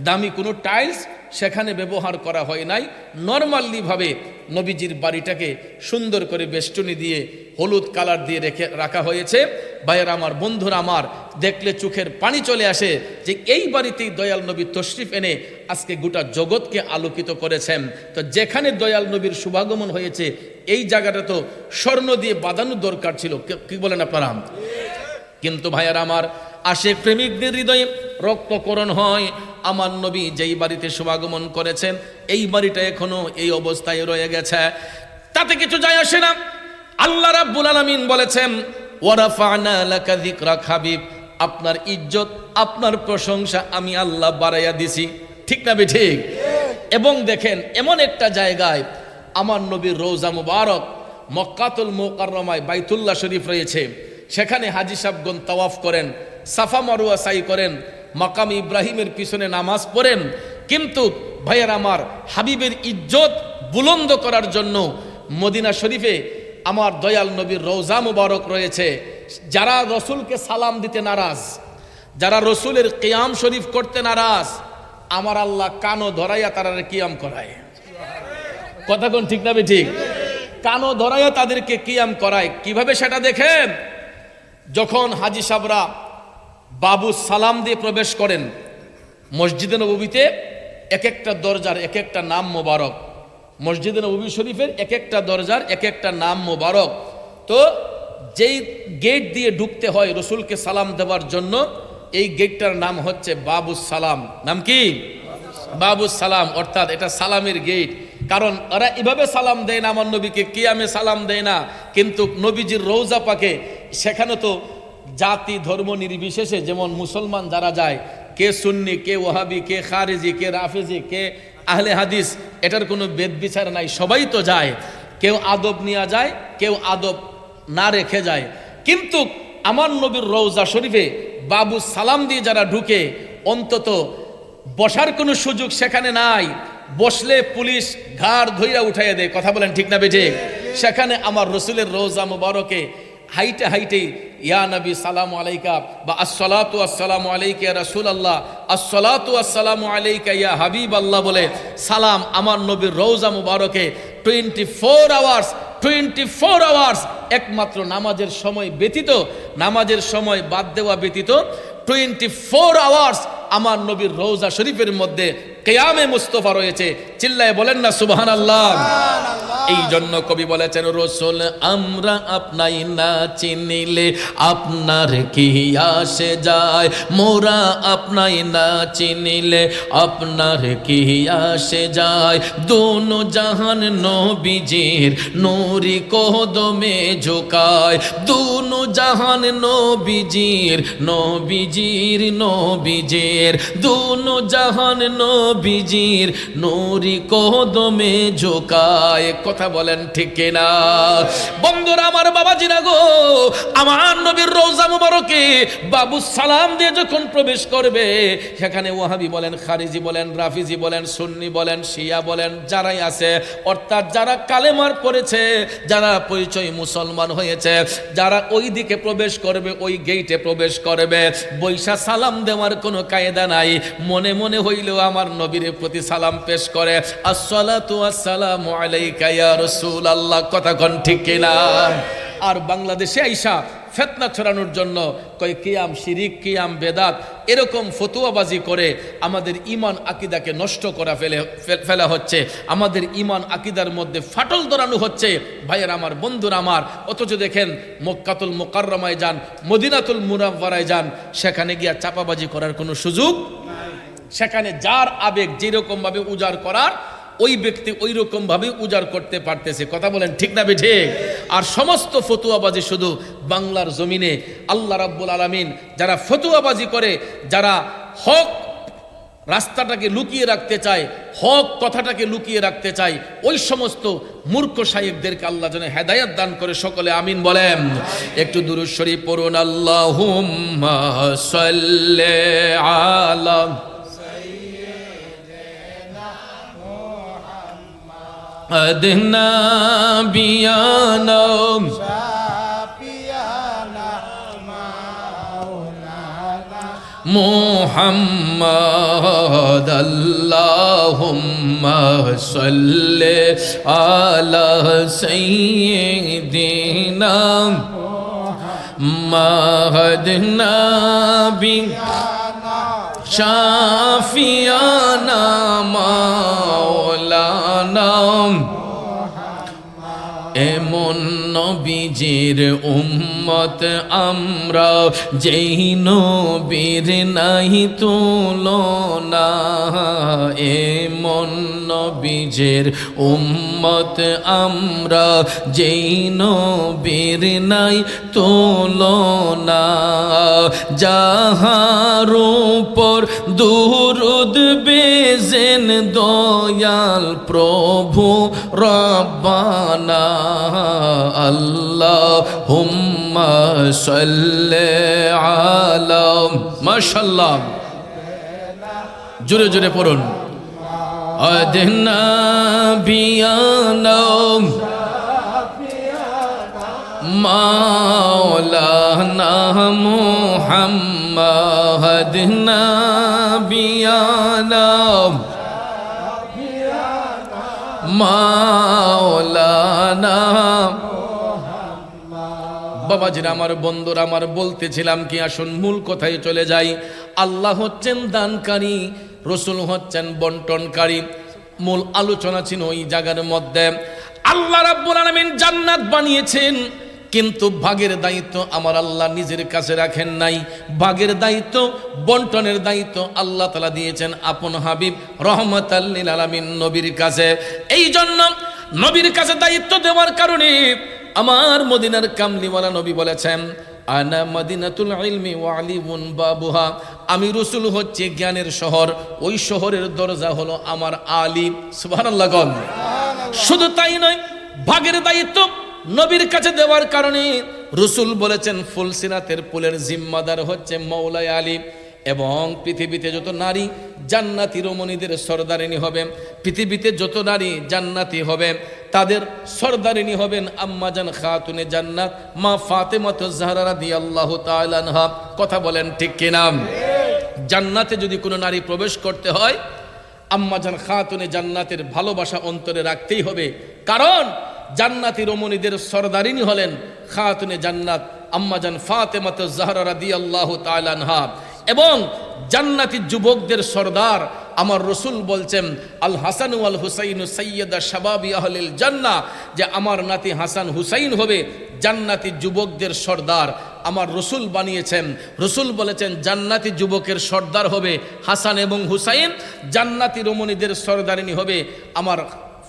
Speaker 1: দামি কোনো টাইলস সেখানে ব্যবহার করা হয় নাই। নর্মালিভাবে নবীজির বাড়িটাকে সুন্দর করে বেষ্টনী দিয়ে হলুদ কালার দিয়ে রাখা হয়েছে। ভাইয়ের আমার, বন্ধুরা আমার, দেখলে চোখের পানি চলে আসে যে এই বাড়িতেই দয়াল নবী তশরিফ এনে আজকে গোটা জগৎকে আলোকিত করেছেন। তো যেখানে দয়াল নবীর শুভাগমন হয়েছে, এই জায়গাটা তো স্বর্ণ দিয়ে বাঁধানোর দরকার ছিল। কি বলেন আপনারা? কিন্তু ভাইয়ার আমার, আশেক প্রেমিকদের হৃদয়ে রক্তকরণ হয়। আমার নবী যেই বাড়িতে শুভাগমন করেছেন, এই বাড়িটা এখনো এই অবস্থায় রয়ে গেছে, তাতে কিছু যায় আসে না। আল্লাহ রাব্বুল আলামিন বলেছেন, ওয়ারাফা'না লাকা যিকরাক হাবিব, আপনার ইজ্জত, আপনার প্রশংসা আমি আল্লাহ বাড়াইয়া দিছি। ঠিক না বেঠিক? এবং দেখেন, এমন একটা জায়গায় আমার নবীর রওজা মুবারক, মক্কাতুল মুকাররমায় বাইতুল্লাহ শরীফ রয়েছে, সেখানে হাজী সাহেবগণ তাওয়াফ করেন, সাফা মারুয়া সাই করেন, মাকাম ইব্রাহিমের পিছনে নামাজ পড়েন। কিন্তু ভাইয়ের আমার, হাবিবের ইজ্জত বুলন্দ করার জন্য মদিনা শরীফে আমার দয়াল নবীর রওজা মুবারক রয়েছে। যারা রসুলকে সালাম দিতে নারাজ, যারা রসুলের কিয়াম শরীফ করতে নারাজ, আমার আল্লাহ কানো ধরাইয়া তারা কিয়াম করায়। কথা কোন ঠিক না ঠিক? কানো ধরাইয়া তাদেরকে কিয়াম করায়। কিভাবে সেটা দেখেন, যখন হাজী সাহেবরা বাবু সালাম দিয়ে প্রবেশ করেন মসজিদে নববীতে, এক একটা দরজার এক একটা নাম মোবারক। মসজিদে নববী শরীফের এক একটা দরজার এক একটা নাম মোবারক। তো যেই গেট দিয়ে ঢুকতে হয় রসুলকে সালাম দেওয়ার জন্য, এই গেটটার নাম হচ্ছে বাবুস সালাম। নাম কি? বাবুস সালাম, অর্থাৎ এটা সালামের গেট। কারণ ওরা এভাবে সালাম দেয় না আমার নবীকে, কিয়ামে সালাম দেয় না, কিন্তু নবীজির রওজা পাকে সেখানে তো জাতি ধর্ম নির্বিশেষে, যেমন মুসলমান যারা যায়, কে সুন্নি, কে ওয়াহাবি, কে খারেজি, কে রাফেজি, কে আহলে হাদিস, এটার কোনো বেদ বিচার নাই, সবাই তো যায়। কেউ আদব নিয়ে যায়, কেউ আদব না রেখে যায়। কিন্তু আমার নবীর রওজা শরীফে বাবু সালাম দিয়ে যারা ঢুকে, অন্তত বসার কোনো সুযোগ সেখানে নাই। বসলে পুলিশ ঘাড় ধইরা উঠাইয়া দেয়। কথা বলেন ঠিক না বেঠে? সেখানে আমার রসুলের রওজা মুবারকে হাইটে হাইটে ইয়া নবী সালামু আলাইকা, বা আসসালাতু আসসালামু আলাইকা ইয়া রাসূলুল্লাহ, আসসালাতু আসসালামু আলাইকা ইয়া হাবিবাল্লাহ বলে সালাম আমার নবীর রওজা মুবারকে 24 আওয়ার্স একমাত্র নামাজের সময় ব্যতীত, নামাজের সময় বাদ দেওয়া ব্যতীত 24 আওয়ার্স আমার নবীর রওজা শরীফের মধ্যে কিয়ামে মুস্তাফা রয়েছে। চিল্লায় বলেন না সুবহানাল্লাহ। এই জন্য কবি বলেছেন, রসুল আমরা আপনাই না চিনিলে আপনার কি আসে যায়, মোরা আপনাই না চিনিলে আপনার কি আসে যায়। দোনো জাহান নবীজির নূরি কদমে ঝুকায়, দোনো জাহান নবীজির দোনো জাহান নবীজির নূরি কদমে ঝুকায়। কথা বলেন ঠিক কিনা বন্ধুরা আমার, বাবাজিরা গো, আমার নবীর রওজা মুবারকে বাবু সালাম দিয়ে যখন প্রবেশ করবে, সেখানে ওয়াহাবি বলেন, খারিজি বলেন, রাফিজি বলেন, সুন্নি বলেন, শিয়া বলেন, যারাই আছে, অর্থাৎ যারা কালেমার পড়েছে, যারা পরিচয় মুসলমান হয়েছে, যারা ওই দিকে প্রবেশ করবে, ওই গেইটে প্রবেশ করবে, বৈশা সালাম দেওয়ার কোনো কায়দা নাই। মনে মনে হইলেও আমার নবীর প্রতি সালাম পেশ করে, আসসালাতু আসসালামু আলাইকা ইয়া রাসূলুল্লাহ। কথা কোন ঠিক কিনা? আর বাংলাদেশে আইসা ফিতনা ছড়ানোর জন্য কয় কিয়াম শিরিক, কিয়াম বেদাত, এরকম ফতুয়াবাজি করে আমাদের ঈমান আকীদাকে নষ্ট করা ফেলা হচ্ছে, আমাদের ঈমান আকীদার মধ্যে ফাটল ধরানো হচ্ছে। ভাইয়ের আমার, বন্ধুরা আমার, অথচ দেখেন মক্কাতুল মুকাররমায় যান, মদিনাতুল মুনাওয়ারায় যান, সেখানে গিয়া চাপাবাজি করার কোনো সুযোগ নাই। সেখানে যার আবেগ যেরকম ভাবে উজাড় করার, ওই ব্যক্তি ওই রকম ভাবে উজাড় করতে পারতেছে। কথা বলেন ঠিক না ঠিক? আর সমস্ত ফতুয়াবাজি শুধু বাংলার জমিনে আল্লাহ রাব্বুল আলামিন যারা ফতুয়াবাজি করে, যারা হক রাস্তাটাকে লুকিয়ে রাখতে চায়, হক কথাটাকে লুকিয়ে রাখতে চায়, ওই সমস্ত মূর্খ সাহেবদেরকে আল্লাহ যেন হেদায়েত দান করে। সকলে আমিন বলেন। একটু দুরূদ শরীফ পড়ুন। আল্লাহুম্মা সাল্লি আলা أدنى بيانا شافيانا مولانا محمد اللهم صل على سيدنا محمد بيانا شافيانا مولانا। এমন নবীজির উম্মত আমরা, যেই নবীর নাই তুলনা। এমন নবীজির উম্মত আমরা, যেই নবীর নাই তুলনা। যাহার উপর দুরুদ বেজেন দয়াল প্রভু রব্বানা। আল্লাহুম্মা সাল্লি আলা, মাশাআল্লাহ, জোরে জোরে পড়ুন। আদনা বিয়ানা মাওলানা মুহাম্মদ নাবিয়ানা মাওলানা। বাবাজিরা আমার, বন্ধুরা আমার, বলতেছিলাম কি, আসুন মূল কথায় চলে যাই। আল্লাহ হচ্ছেন দানকারী, রসুল হচ্ছেন বন্টনকারী। মূল আলোচনা ছিল ওই জায়গার মধ্যে। আল্লাহ রাব্বুল আলামিন জান্নাত বানিয়েছেন, কিন্তু ভাগের দায়িত্ব আমার আল্লাহ নিজের কাছে রাখেন নাই। ভাগের দায়িত্ব, বন্টনের দায়িত্ব আল্লাহ তাআলা দিয়েছেন আপন হাবিব রহমাতাল লিল আলামিন নবীর কাছে। এই জন্য নবীর কাছে দায়িত্ব দেওয়ার কারণে আমার মদিনার কামলিওয়ালা নবী বলেছেন, আনা মদিনাতুল ইলমি ওয়া আলিমুন বাবুহা। আমি রসুল হচ্ছে জ্ঞানের শহর, ওই শহরের দরজা হলো আমার আলিম। সুবহানাল্লাহ। শুধু তাই নয়, ভাগের দায়িত্ব নবীর কাছে দেওয়ার কারণে রসুল বলেছেন ফুলসিরাতের পুলের জিম্মাদার হচ্ছে মৌলায় আলী। এবং পৃথিবীতে যত নারী জান্নাতি রমণীদের সরদারিনী হবে, পৃথিবীতে যত নারী জান্নাতি হবে তাদের সরদারিনী হবেন আম্মাজান খাতুনে জান্নাত মা ফাতেমাতুজ জাহরা রাদিয়াল্লাহু তাআলা আনহা। কথা বলেন ঠিক কিনা? জান্নাতে যদি কোনো নারী প্রবেশ করতে হয়, আম্মাজান খাতুনে জান্নাতের ভালোবাসা অন্তরে রাখতেই হবে। কারণ জান্নাতি রমণীদের সরদারিনী হলেন খাতুনে জান্নাত আম্মাজান ফাতেমাতুজ জাহরা রাদিয়াল্লাহু তাআলা আনহা। এবং জান্নাতি যুবকদের সর্দার আমার রসুল বলছেন আল হাসান ওয়াল হুসাইন সাইয়্যিদা শাবাবি আহলিল জান্নাহ, যে আমার নাতি হাসান হুসাইন হবে জান্নাতি যুবকদের সর্দার। আমার রসুল বানিয়েছেন, রসুল বলেছেন জান্নাতি যুবকের সর্দার হবে হাসান এবং হুসাইন, জান্নাতি রমণীদের সর্দারিনী হবে আমার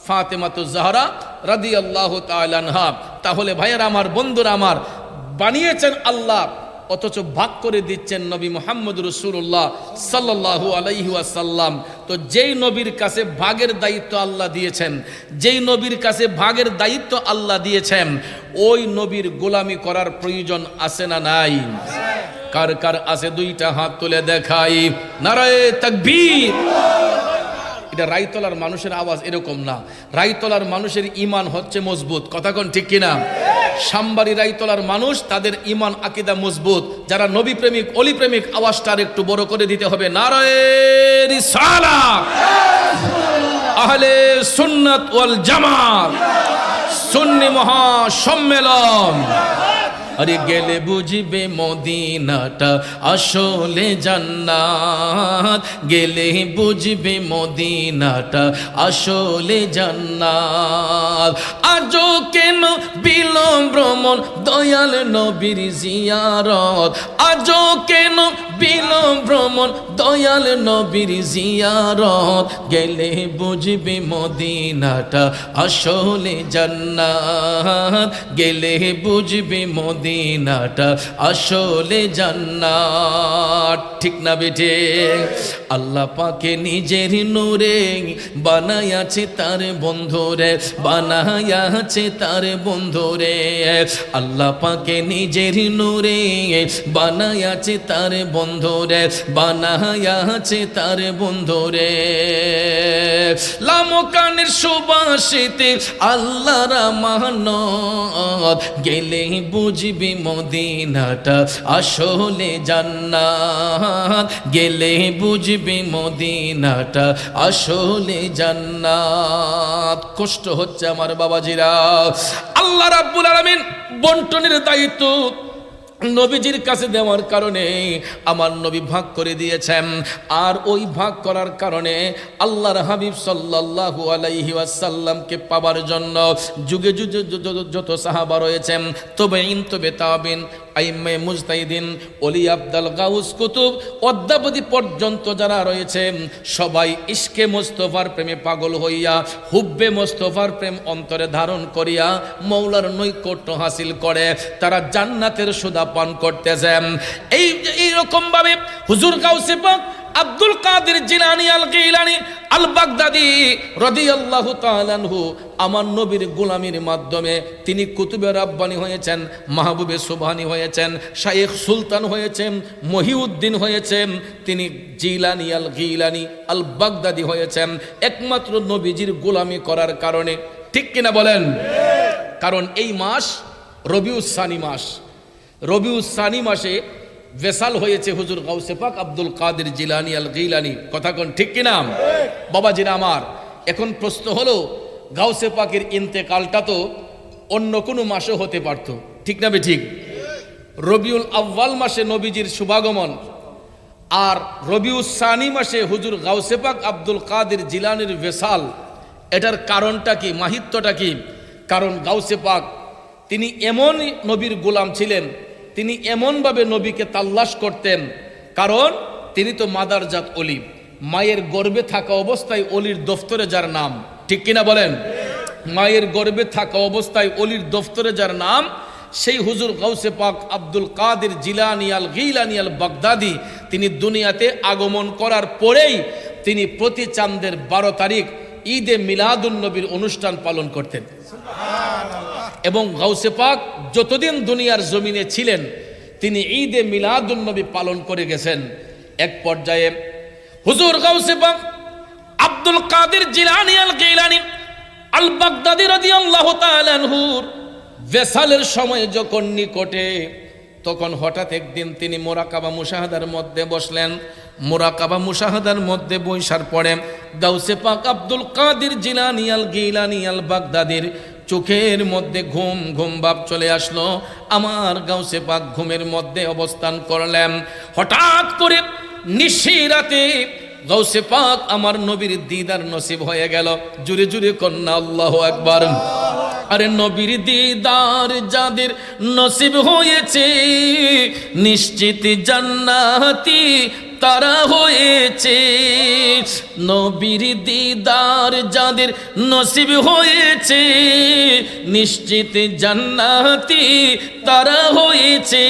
Speaker 1: ফাতেমাতুজ জাহরা রাদিয়াল্লাহু তাআলা আনহা। তাহলে ভাইয়েরা আমার, বন্ধুরা আমার, বানিয়েছেন আল্লাহ, অথচ ভাগ করে দিচ্ছেন নবী মুহাম্মদ রাসূলুল্লাহ সাল্লাল্লাহু আলাইহি ওয়াসাল্লাম। তো যেই নবীর কাছে ভাগের দায়িত্ব আল্লাহ দিয়েছেন, যেই নবীর কাছে ভাগের দায়িত্ব আল্লাহ দিয়েছেন, ওই নবীর গোলামি করার প্রয়োজন আছে না নাই? কার কার আছে দুইটা হাত তুলে দেখাই, নারায়ে তাকবীর। এটা রায়তলার মানুষের আওয়াজ এরকম না, রায়তলার মানুষের ঈমান হচ্ছে মজবুত, কথা কোন ঠিক কিনা? সাম্বাড়ি রায়তলার মানুষ, তাদের ঈমান আকীদা মজবুত। যারা নবী প্রেমিক, অলি প্রেমিক, আওয়াজটা একটু বড় করে দিতে হবে, নারায়ে রিসালাত, আহলে সুন্নাত ওয়াল জামাত, সুন্নি মহা সম্মেলন। আরে গেলে বুঝবে মদিনাটা আসলে জান্নাত, গেলে বুঝবে মদিনাটা আসলে জান্নাত। আজও কেন বিলম্ব ভ্রমণ দয়াল নবীর জিয়ারত, আজও কেন বিলম্ব ভ্রমণ দয়াল নবীর জিয়ারত, গেলে বুঝবে মদিনাটা আসলে জান্নাত, গেলে বুঝবে মদিনাটা আসলে জান্নাত। ঠিক না বেঠে? আল্লাহ পাকে নিজের নূরে বানায়াছে তার বন্ধুরে, বানায়াছে তার বন্ধুরে। আল্লাহ পাকে নিজের নূরে বানায়াছে তার বন্ধুরে, বানায়াছে তার বন্ধুরে। লামকানের সুবাসিতে আল্লাহর আমানত, গেলে বুঝবি মদিনাটা আসলে জান্নাত, গেলে বুঝবি মদিনাটা আসলে জান্নাত। কষ্ট হচ্ছে আমার বাবাজিরা। আল্লাহ রাব্বুল আলামিন বন্টনের দায়িত্ব নবীজির কাছে দেওয়ার কারণে আমার নবী ভাগ করে দিয়েছেন। আর ওই ভাগ করার কারণে আল্লাহর হাবিব সাল্লাল্লাহু আলাইহি ওয়াসাল্লামকে পাবার জন্য যুগে যুগে যত সাহাবা রয়েছেন, তবে তাবিন, আইম্মে মুজতাহিদিন, ওলি আবদাল, গাউস, কুতুব, অদ্যাবধি পর্যন্ত যারা রয়েছে, সবাই ইশকে মুস্তাফার প্রেমে পাগল হইয়া, হুব্বে মুস্তাফার প্রেম অন্তরে ধারণ করিয়া মৌলার নৈকট্য হাসিল করে তারা জান্নাতের সুধা পান করতেছেন। এই রকম ভাবে হুজুর গাউসে পাক আব্দুল কাদের জিলানী আল গিলানী আল বাগদাদি রাদিয়াল্লাহু তাআলা আনহু আমার নবীর গোলামির মাধ্যমে তিনি কুতুবে রাব্বানী হয়েছেন, মাহবুবে সুবহানী হয়েছেন, শাইখ সুলতান হয়েছেন, মহিউদ্দিন হয়েছেন, তিনি জিলানী আল গিলানী আল বাগদাদি হয়েছেন একমাত্র নবীজির গোলামি করার কারণে। ঠিক কিনা বলেন? কারণ এই মাস রবিউস সানি মাস, রবিউস সানি মাসে ভেসাল হয়েছে হুজুর গাউসে পাক আব্দুল কাদের জিলানী আল গিলানী। কথা কোন ঠিক কিনা? বাবাজিরা আমার, এখন প্রশ্ন হলো, গাউসে পাকের ইন্তেকালটা তো অন্য কোনো মাসে হতে পারত, ঠিক না বে ঠিক? রবিউল আউয়াল মাসে নবীজির শুভাগমন, আর রবিউস সানি মাসে হুজুর গাউসে পাক আব্দুল কাদের জিলানীর ভেসাল। এটার কারণটা কি, মাহিত্যটা কি? কারণ গাউসে পাক তিনি এমন নবীর গোলাম ছিলেন, তিনি এমনভাবে নবীকে তাল্লাশ করতেন, কারণ তিনি তো মাদারজাত অলি, মায়ের গর্ভে থাকা অবস্থায় অলির দফতরে যার নাম, ঠিক কিনা বলেন? মায়ের গর্ভে থাকা অবস্থায় অলির দফতরে যার নাম, সেই হুজুর গাউসে পাক আব্দুল কাদের জিলানী আল গিলানী আল বাগদাদি তিনি দুনিয়াতে আগমন করার পরেই তিনি প্রতি চাঁদের 12 তারিখ ঈদে মিলাদুন নবীর অনুষ্ঠান পালন করতেন। এবং গাউসে পাক যতদিন দুনিয়ার জমিনে ছিলেন তিনি ঈদে মিলাদুন নবী পালন করে গেছেন। এক পর্যায়ে হুজুর গাউসে পাক আব্দুল কাদের জিলানী আল গিলানী আল বাগদাদি রাদিয়াল্লাহু তাআলা আনহুর ভেসালের সময় যখন নিকটে, তখন হঠাৎ একদিন তিনি মুরাকাবা মুশাহাদার মধ্যে বসলেন। মুরাকাবা মুশাহাদার মধ্যে বৈশার পরে গাউসে পাক আব্দুল কাদের জিলানী আল গিলানী আল বাগদাদির চোখের মধ্যে ঘুম ঘুম ভাব চলে আসলো। আমার গাউসে পাক ঘুমের মধ্যে অবস্থান করলেন। হঠাৎ করে নিশিরাতে গাউসে পাক আমার নবীর দিদার নসিব হয়ে গেল। জুরে জুরে কন্যা আল্লাহু আকবার। আরে নবীর দিদার যাদের নসিব হয়েছে নিশ্চিত জান্নাতি তারা হয়েছে। নবীর দিদার যাদের নসিব হয়েছে নিশ্চিত জান্নাতি তারা হয়েছে।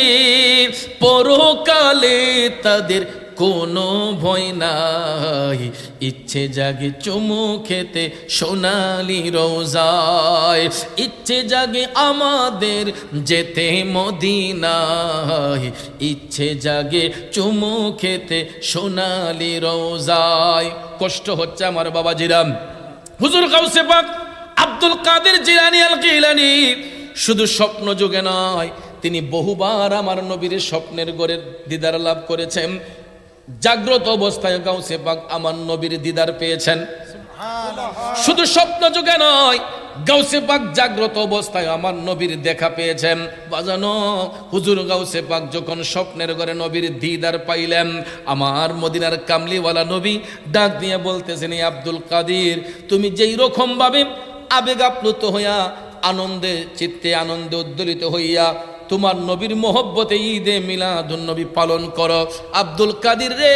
Speaker 1: পরকালে তাদের কোনো ভয় নাই, ইচ্ছে জাগে চুমু খেতে সোনালি রোজায়। ইচ্ছে জাগে আমাদের যেতে মদিনায়, ইচ্ছে জাগে চুমু খেতে সোনালি রোজায়। কষ্ট হচ্ছে আমার বাবাজিরাম। হুজুর গাউসে পাক আব্দুল কাদের জিলানী আল গিলানী শুধু স্বপ্ন যুগে নয়, তিনি বহুবার আমার নবীর স্বপ্নের ঘরে দিদার লাভ করেছেন। জাগ্রত অবস্থায় গাউসে পাক আমার নবীর দিদার পেয়েছেন। শুধু স্বপ্ন যুগে নয়, গাউসে পাক জাগ্রত অবস্থায় আমার নবীর দেখা পেয়েছেন। বাজানো হুজুর গাউসে পাক যখন স্বপ্নের ঘরে নবীর দিদার পাইলেন, আমার মদিনার কামলিওয়ালা নবী ডাক দিয়ে বলতেছেন, আব্দুল কাদের, তুমি যেই রকম ভাবে আবেগ আপ্লুত হইয়া আনন্দে চিত্তে আনন্দে উদ্দোলিত হইয়া তোমার নবীর মোহব্বতে ঈদে মিলাদুন নবী পালন করো, আব্দুল কাদের রে,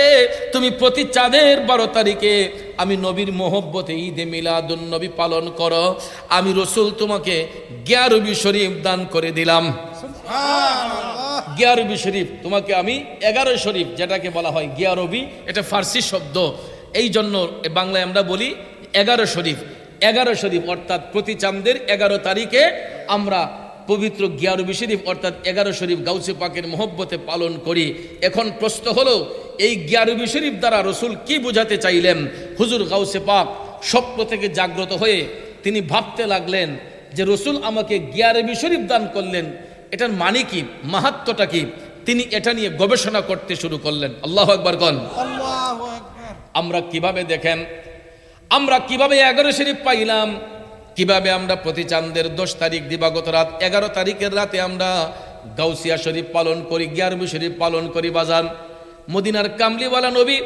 Speaker 1: তুমি প্রতি চাঁদের 12 তারিখে আমি নবীর মোহব্বতে ঈদে মিলাদুন নবী পালন করো। আমি রসুল তোমাকে গিয়ারবি শরীফ দান করে দিলাম। গিয়ারবি শরীফ তোমাকে আমি 11 শরীফ, যেটাকে বলা হয় গিয়ারবি, এটা ফার্সি শব্দ, এই জন্য বাংলায় আমরা বলি 11 শরীফ। 11 শরীফ অর্থাৎ প্রতি চাঁদের 11 তারিখে আমরা পবিত্র গিয়ারবি শরীফ অর্থাৎ 11 শরীফ গাউসে পাকের মোহব্বতে পালন করি। এখন প্রশ্ন হলো, এই গিয়ারবি শরীফ দ্বারা রসুল কি বোঝাতে চাইলেন? হুজুর গাউসে পাক স্বপ্ন থেকে জাগ্রত হয়ে তিনি ভাবতে লাগলেন যে রসুল আমাকে গিয়ারবি শরীফ দান করলেন, এটার মানে কি, মাহাত্ম্যটা কি? তিনি এটা নিয়ে গবেষণা করতে শুরু করলেন। আল্লাহু আকবার কোন। আমরা কিভাবে দেখেন, আমরা কিভাবে 11 শরীফ পাইলাম, কিভাবে আমরা প্রতি চাঁদের 10 তারিখ দিবাগত রাত 11 তারিখের রাতে আমরা গাউসিয়া শরীফ পালন করি, গিয়ারবি শরীফ পালন করি। বাজান মদিনার কামলিওয়ালা নবী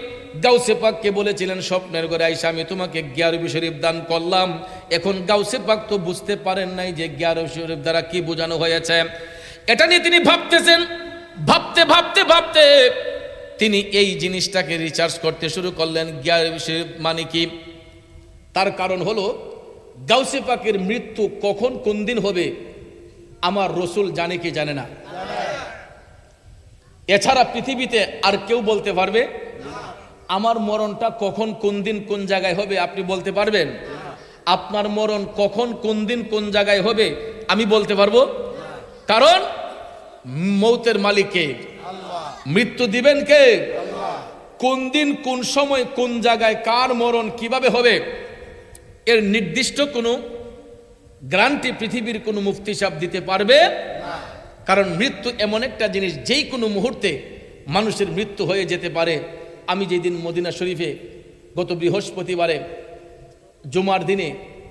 Speaker 1: গাউসে পাককে বলেছিলেন স্বপ্নের ঘরে আইসা, আমি তোমাকে গিয়ারবি শরীফ দান করলাম। এখন গাউসে পাক তো বুঝতে পারেন নাই যে গিয়ারবি শরীফ দ্বারা কি বোঝানো হয়েছে। এটা নিয়ে তিনি ভাবতেছেন। ভাবতে ভাবতে ভাবতে তিনি এই জিনিসটাকে রিসার্চ করতে শুরু করলেন, গিয়ারবি শরীফ মানে কি। তার কারণ হলো, গাউসে পাকের মৃত্যু কখন কোন দিন হবে আমার রসুল জানে কি জানে না। এছাড়া পৃথিবীতে আর কেউ বলতে পারবে? আমার মরণটা কখন কোন দিন কোন জায়গায় হবে আপনি বলতে পারবেন? আপনার মরণ কখন কোন দিন কোন জায়গায় হবে আমি বলতে পারবো? কারণ মৌতের মালিক কে? মৃত্যু দিবেন কে? কোন দিন কোন সময় কোন জায়গায় কার মরণ কিভাবে হবে এর নির্দিষ্ট কোনো গ্যারান্টি পৃথিবীর কোনো মুফতি সাহেব দিতে পারবে? কারণ মৃত্যু এমন একটা জিনিস, যেই কোনো মুহূর্তে মানুষের মৃত্যু হয়ে যেতে পারে। আমি যেদিন মদিনা শরীফে গত বৃহস্পতিবারে জুমার দিনে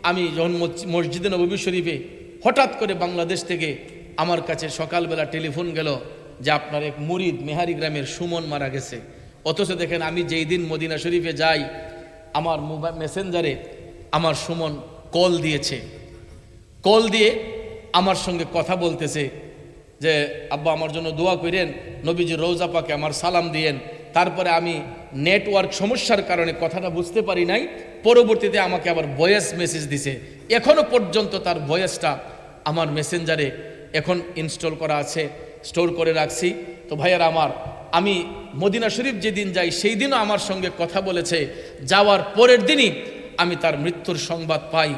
Speaker 1: আমি যখন মসজিদে নববী শরীফে হঠাৎ করে বাংলাদেশ থেকে আমার কাছে সকালবেলা টেলিফোন গেল যে আপনার এক মুরিদ মেহারি গ্রামের সুমন মারা গেছে। অথচ দেখেন আমি যেই দিন মদিনা শরীফে যাই আমার মোবাইল মেসেঞ্জারে আমার সুমন কল দিয়েছে। কল দিয়ে আমার সঙ্গে কথা বলতেছে যে আব্বা আমার জন্য দোয়া করেন, নবীজির রওজা পাকে আমার সালাম দিয়েন। তারপরে আমি নেটওয়ার্ক সমস্যার কারণে কথাটা বুঝতে পারি নাই, পরবর্তীতে আমাকে আবার ভয়েস মেসেজ দিছে। এখনো পর্যন্ত তার ভয়েসটা আমার মেসেঞ্জারে এখন ইনস্টল করা আছে, স্টোর করে রাখছি। তো ভাইয়ারা আমার, আমি মদিনা শরীফ যেদিন যাই সেই দিনও আমার সঙ্গে কথা বলেছে। যাওয়ার পরের দিনই আমি তার মৃত্যুর সংবাদ পাই।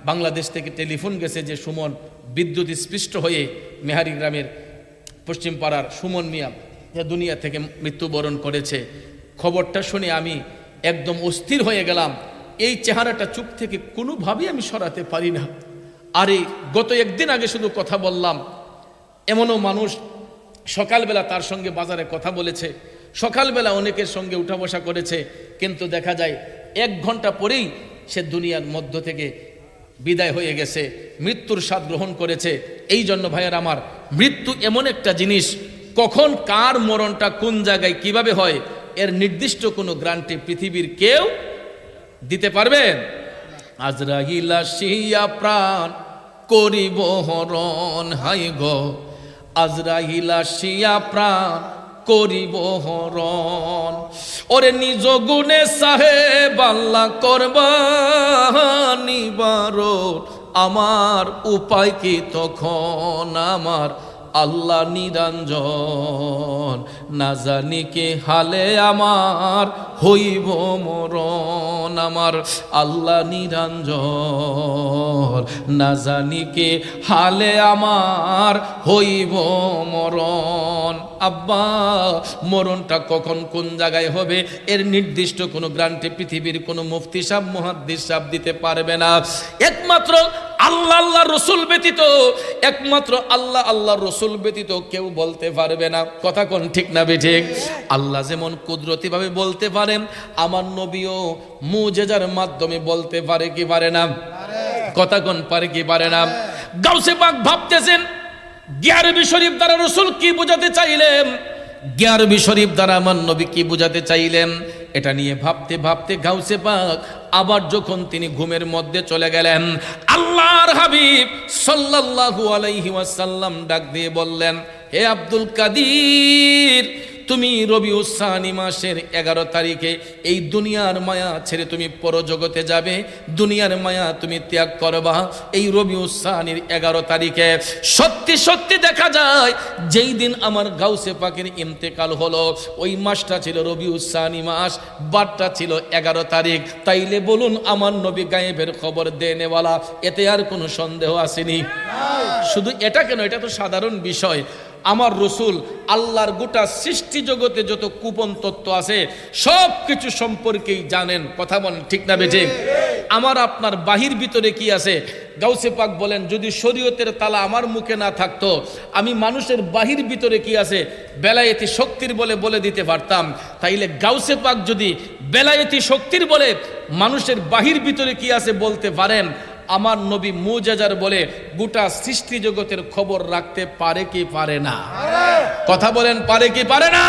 Speaker 1: বাংলাদেশ থেকে টেলিফোন গেছে যে সুমন বিদ্যুৎ স্পৃষ্ট হয়ে মেহারি গ্রামের পশ্চিম পাড়ার সুমন মিয়া দুনিয়া থেকে মৃত্যুবরণ করেছে। খবরটা শুনে আমি একদম অস্থির হয়ে গেলাম। এই চেহারাটা চুপ থেকে কোনোভাবেই আমি সরাতে পারি না। আরে গত একদিন আগে শুধু কথা বললাম, এমনও মানুষ সকালবেলা তার সঙ্গে বাজারে কথা বলেছে, সকালবেলা অনেকের সঙ্গে উঠা বসা করেছে, কিন্তু দেখা যায় 1 ঘন্টা পরেই সে দুনিয়ার মধ্য থেকে বিদায় হয়ে গেছে, মৃত্যুর স্বাদ গ্রহণ করেছে। এই জন্য ভাইয়ের আমার, মৃত্যু এমন একটা জিনিস, কখন কার মরণটা কোন জায়গায় কিভাবে হয় এর নির্দিষ্ট কোনো গ্যারান্টি পৃথিবীর কেউ দিতে পারবেন? আজরাইল আসিয়া প্রাণ করিব হরণ, হাই গো আজরাইল আসিয়া প্রাণ করিব হরণ। ওরে নিজ গুণে সাহেব আল্লাহ করবা নিবারণ, আমার উপায় কি তখন আমার আল্লাহ নিরঞ্জন, না জানি কে হালে আমার হইব মরণ, আমার আল্লাহ নিরঞ্জন, না জানি কে হালে আমার হইব মরণ। আব্বা, মরণটা কখন কোন জায়গায় হবে এর নির্দিষ্ট কোনো গ্যারান্টি পৃথিবীর কোনো মুফতি সাহেব মুহাদ্দিস সাহেব দিতে পারবে না। একমাত্র আল্লাহ আল্লাহ রসুল ব্যতীত, একমাত্র আল্লাহ আল্লাহ রসুল ব্যতীত কেউ বলতে পারবে না। কথা কোন ঠিক না বেঠিক? আল্লাহ যেমন কুদরতি ভাবে বলতে পারেন, আমার নবীও মুজিজার মাধ্যমে বলতে পারে কি পারে না? কথা কোন পারে কি পারে না? গাউসে পাক ভাবতেছেন গিয়ারবি শরীফ দ্বারা রসুল কি বোঝাতে চাইলেন, গিয়ারবি শরীফ দ্বারা আমার নবী কি বোঝাতে চাইলেন, এটা নিয়ে ভাবতে ভাবতে গাউসে পাক আবার যখন তিনি ঘুমের মধ্যে চলে গেলেন, আল্লাহর হাবিব সাল্লাল্লাহু আলাইহি ওয়াসাল্লাম ডাক দিয়ে বললেন, হে আব্দুল কাদির, তুমি রবিউল সানি মাসের 11 তারিখে এই দুনিয়ার মায়া ছেড়ে তুমি পরজগতে যাবে, দুনিয়ার মায়া তুমি ত্যাগ করবা। এই রবিউল সানির 11 তারিখে সত্যি সত্যি দেখা যায় যেই দিন আমার গাউসে পাকের ইন্তেকাল হলো ওই মাসটা ছিল রবিউল সানি মাস, বারটা ছিল 11 তারিখ। তাইলে বলুন আমার নবী গায়েবের খবর দেনেওয়ালা, এতে আর কোনো সন্দেহ আসেনি? শুধু এটা কেন, এটা তো সাধারণ বিষয়। আমার রসুল আল্লাহর গোটা সৃষ্টি জগতে যত কুপন তত্ত্ব আছে সব কিছু সম্পর্কেই জানেন। কথা বলেন ঠিক না বেঠিক? আমার আপনার বাহির ভিতরে কি আছে? গাউসে পাক বলেন, যদি শরীয়তের তালা আমার মুখে না থাকতো আমি মানুষের বাহির ভিতরে কি আছে বেলায়েতি শক্তির বলে বলে দিতে পারতাম। তাইলে গাউসে পাক যদি বেলায়েতি শক্তির বলে মানুষের বাহির ভিতরে কি আছে বলতে পারেন, আমার নবী মুজিজার বলে গোটা সৃষ্টি জগতের খবর রাখতে পারে কি পারে না? কথা বলেন, পারে কি পারে না?